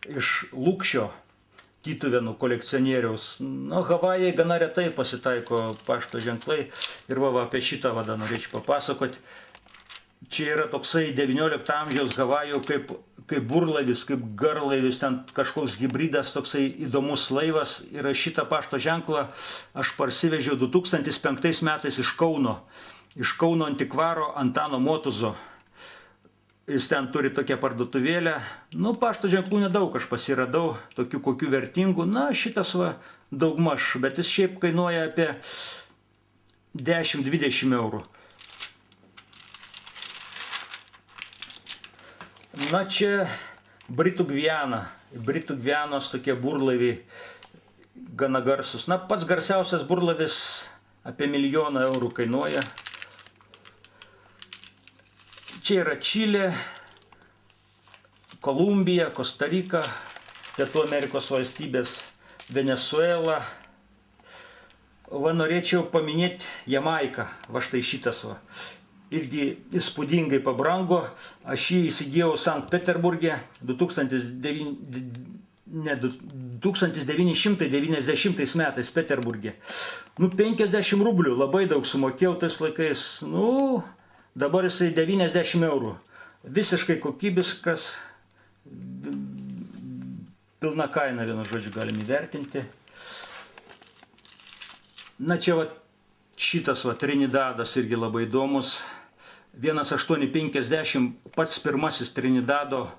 iš Lukšio Tytuvėnų kolekcionieriaus. Na, Havajai gana retai pasitaiko pašto ženklai ir va apie šitą vadą norėčiau papasakoti. Čia yra toksai 19 amžiaus Havajų kaip burlaivis, kaip garlaivis, ten kažkoks hybridas, toksai įdomus laivas. Ir šitą pašto ženklą aš parsivežiau 2005 metais iš Kauno antikvaro Antano Motuzo. Jis ten turi tokią parduotuvėlę. Nu, pašto ženklų nedaug aš pasiradau, tokių kokių vertingų. Na, šitas va daugmaž, bet jis šiaip kainuoja apie 10-20 eurų. Na, čia Britų Gviana. Britų Gvianos tokie burlaiviai gana garsus. Na, pats garsiausias burlaivis apie 1 000 000 eurų kainuoja. Čia yra Čilė, Kolumbija, Kostarika, Pietų Amerikos valstybės, Venesuela. Va norėčiau paminėti Jamaiką, va štai šitas va. Irgi įspūdingai pabrango. Aš jį įsigijau Sankt Peterburge 1990 metais Peterburge. Nu, 50 rublių, labai daug sumokėjau tais laikais. Nu, dabar jisai 90 eurų. Visiškai kokybiškas, pilna kaina, vienu žodžiu, galim įvertinti. Na, čia va, šitas va, Trinidadas irgi labai įdomus. 1850, pats pirmasis Trinidado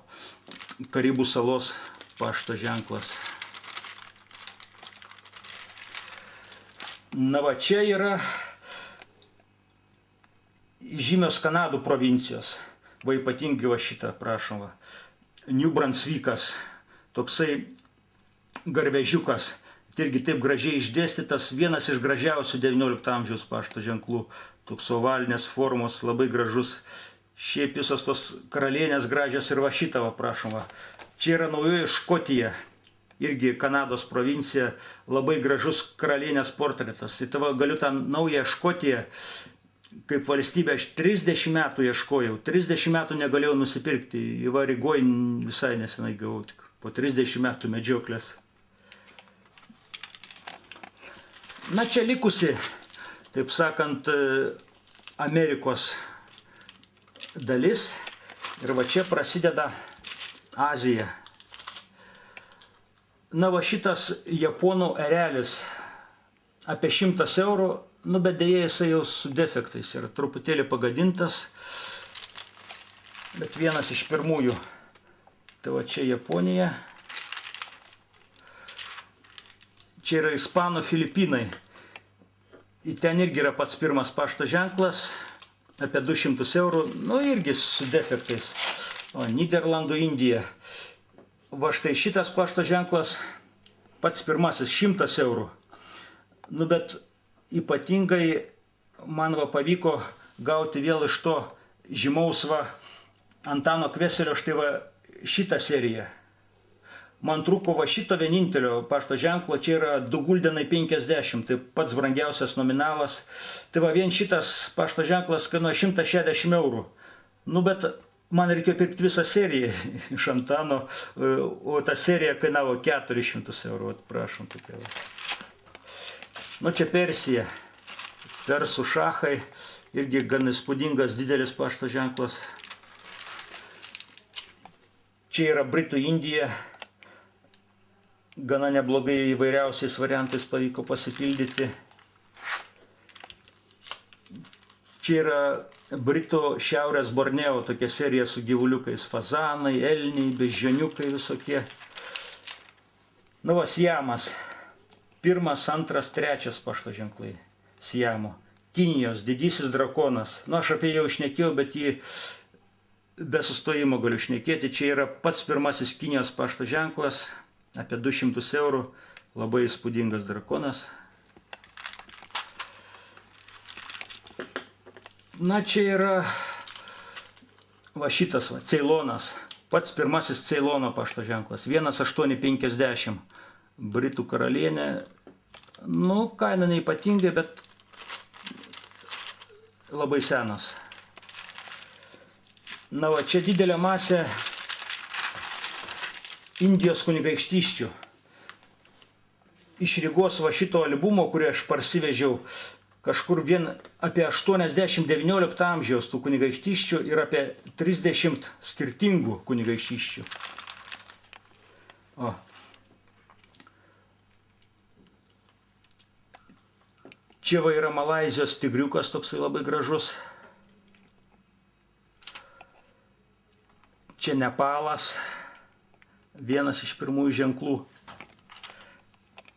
Karibų salos pašto ženklas. Na va, čia yra žymios Kanadų provincijos. Va ypatingai va šitą, prašom va. New Brunswickas, toksai garvežiukas. Irgi taip gražiai išdėstytas, vienas iš gražiausių 19 amžiaus pašto ženklų. Toks ovalinės formos, labai gražus. Šiaip visos tos karalienės gražios ir va šitą va prašom va. Čia yra Naujoji Škotija. irgi Kanados provincija, labai gražus karalienės portretas. Tai va, galiu tą naują Škotiją kaip valstybę aš 30 metų ieškojau, 30 metų negalėjau nusipirkti, į Rygoj visai nesenai gavau, tik po 30 metų medžioklės. Na čia likusi, taip sakant, Amerikos dalis ir va čia prasideda Azija. Na va šitas japonų erelis apie 100 eurų, nu bet dėja jisai jau su defektais yra truputėlį pagadintas, bet vienas iš pirmųjų. Tai va čia Japonija. Čia yra Ispanų Filipinai. Į ten irgi yra pats pirmas pašto ženklas, apie 200 eurų, nu irgi su defektais. O Nyderlandų Indija. Va štai šitas pašto ženklas, pats pirmasis 100 eurų. Nu bet ypatingai man va pavyko gauti vėl iš to žymaus va Antano Kveselio štai va šitą seriją. Man trūko va šito vienintelio pašto ženklo, čia yra 2,50 €, tai pats brangiausias nominalas. Tai va vien šitas pašto ženklas kainuoja 160 eurų. Nu bet man reikėjo pirkti visą seriją iš Antano, o ta serija kainavo 400 eurų, prašom tokia. Nu čia Persija, persų šachai, irgi gan įspūdingas didelis pašto ženklas. Čia yra Britų Indija, gana neblogai įvairiausiais variantais pavyko pasipildyti. Čia yra Britų Šiaurės Borneo tokia serija su gyvuliukais, fazanai, elniai, beždžioniukai visokie. Nu va, Siamas. 1, 2, 3 pašto ženklai Siamo. Kinijos didysis drakonas. Nu, aš apie jau šnekėjau, bet jį be sustojimo galiu šnekėti. Čia yra pats pirmasis Kinijos pašto ženklas, apie 200 eurų. Labai įspūdingas drakonas. Na, čia yra va šitas, va, Ceilonas. Pats pirmasis Ceilono pašto ženklas. 1,850. Britų karalienė, nu, kaina neipatingai, bet labai senas. Na, va, čia didelė masė Indijos kunigaikštysčių. Iš Rygos va šito albumo, kurį aš parsivežiau, kažkur vien apie 80-19 amžiaus tų kunigaikštysčių ir apie 30 skirtingų kunigaikštysčių. O. Čia va yra Malaizijos tigriukas, toksai labai gražus. Čia Nepalas, vienas iš pirmųjų ženklų.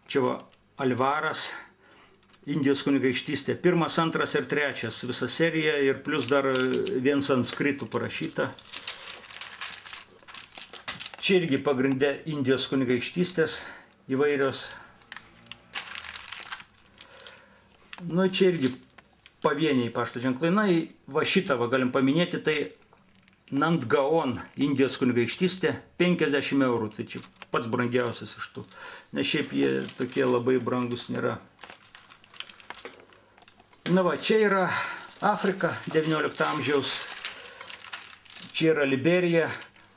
Čia va Alvaras, Indijos kunigaikštystė. 1, 2 ir 3, visa serija ir plus dar vien sanskritų parašyta. Čia irgi pagrindė Indijos kunigaikštystės įvairios. Nu, čia irgi pavieniai pašto ženklai. Na, va šitą va galim paminėti, tai Nandgaon, Indijos kunigaikštystė, 50 eurų. Tai čia pats brangiausias iš tų. Nes šiaip jie tokie labai brangus nėra. Na va, čia yra Afrika, 19 amžiaus. Čia yra Liberija.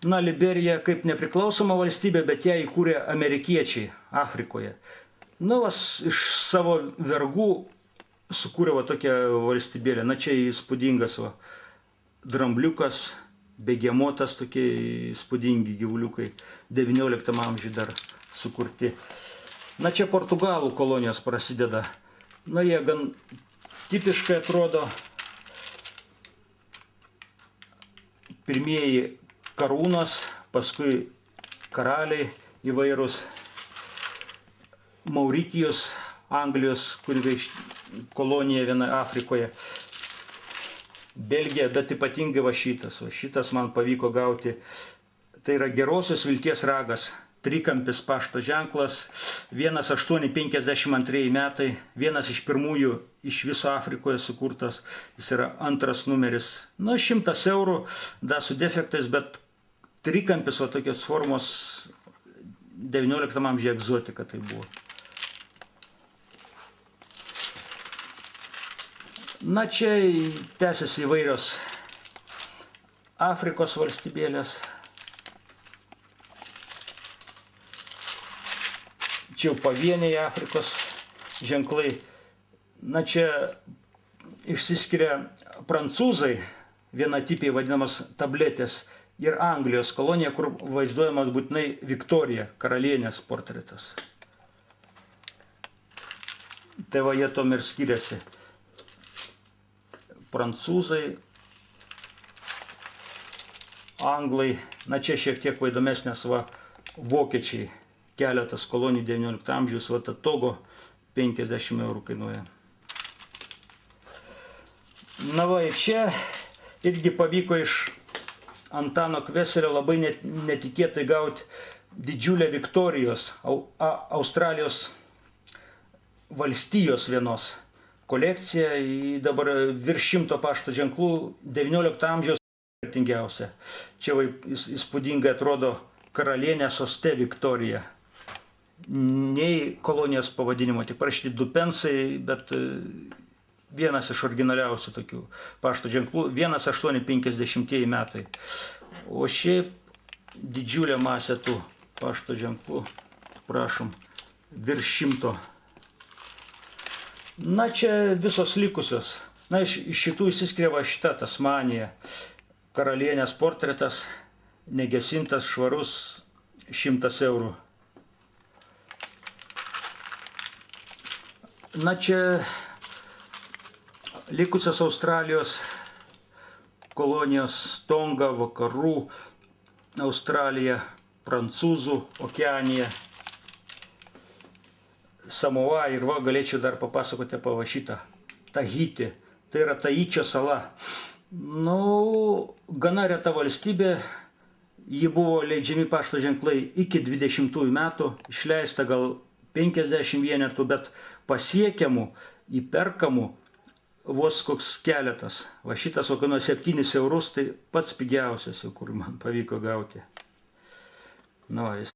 Na, Liberija kaip nepriklausoma valstybė, bet ją įkūrė amerikiečiai Afrikoje. Nu, vas, iš savo vergų sukūrė va tokią valstybėlę. Na, čia įspūdingas va drambliukas, begemotas, tokie įspūdingi gyvuliukai, 19 amžiui dar sukurti. Na, čia Portugalų kolonijos prasideda. Na, jie gan tipiškai atrodo. Pirmieji karūnos, paskui karaliai įvairūs. Mauritijos, Anglijos kolonija viena Afrikoje. Belgija, bet ypatingai va šitas. O šitas man pavyko gauti. Tai yra Gerosios vilties ragas. Trikampis pašto ženklas. 1852 metai. Vienas iš pirmųjų iš viso Afrikoje sukurtas. Jis yra 2 numeris. Nu, 100 eurų, da su defektais, bet trikampis va tokios formos XIX amžiuje egzotika tai buvo. Na čia tęsiasi įvairios Afrikos valstybėlės. Čia jau pavieniai Afrikos ženklai. Na čia išsiskiria prancūzai, vienatipiai vadinamas tabletės, ir Anglijos kolonija, kur vaizduojamas būtinai Viktorija, karalienės portretas. Tai va jie tom ir skiriasi. Prancūzai, anglai, na čia šiek tiek įdomesnės va vokiečiai, keletas kolonijų 19 amžiaus, va ta Togo 50 eurų kainuoja. Na va, ir čia irgi pavyko iš Antano Kveselio labai netikėtai gauti didžiulę Viktorijos, Australijos valstijos vienos kolekciją. Dabar virš 100 pašto ženklų, 19 amžiaus vertingiausia. Čia įspūdingai atrodo karalienė soste Viktorija. Nei kolonijos pavadinimo, tik parašyti 2 pensai, bet vienas iš originaliausių tokių pašto ženklų, 1850 metai. O šiaip didžiulė masė tų pašto ženklų, prašom, virš 100. Na čia visos likusios. Na iš šitų išsiskiria va šita Tasmanija. Karalienės portretas, negesintas, švarus, 100 eurų. Na čia likusios Australijos kolonijos, Tonga, vakarų Australija, prancūzų okeanija, Samoa ir va galėčiau dar papasakoti apie va šitą Tahitį. Tai yra Taičio sala. Nu, gana reta valstybė, ji buvo leidžiami pašto ženklai iki 20 metų, išleista gal 50 vienetų, bet pasiekiamų, įperkamų vos koks keletas. Va šitas kainuoja 7 eurus, tai pats pigiausias, kur man pavyko gauti. Na,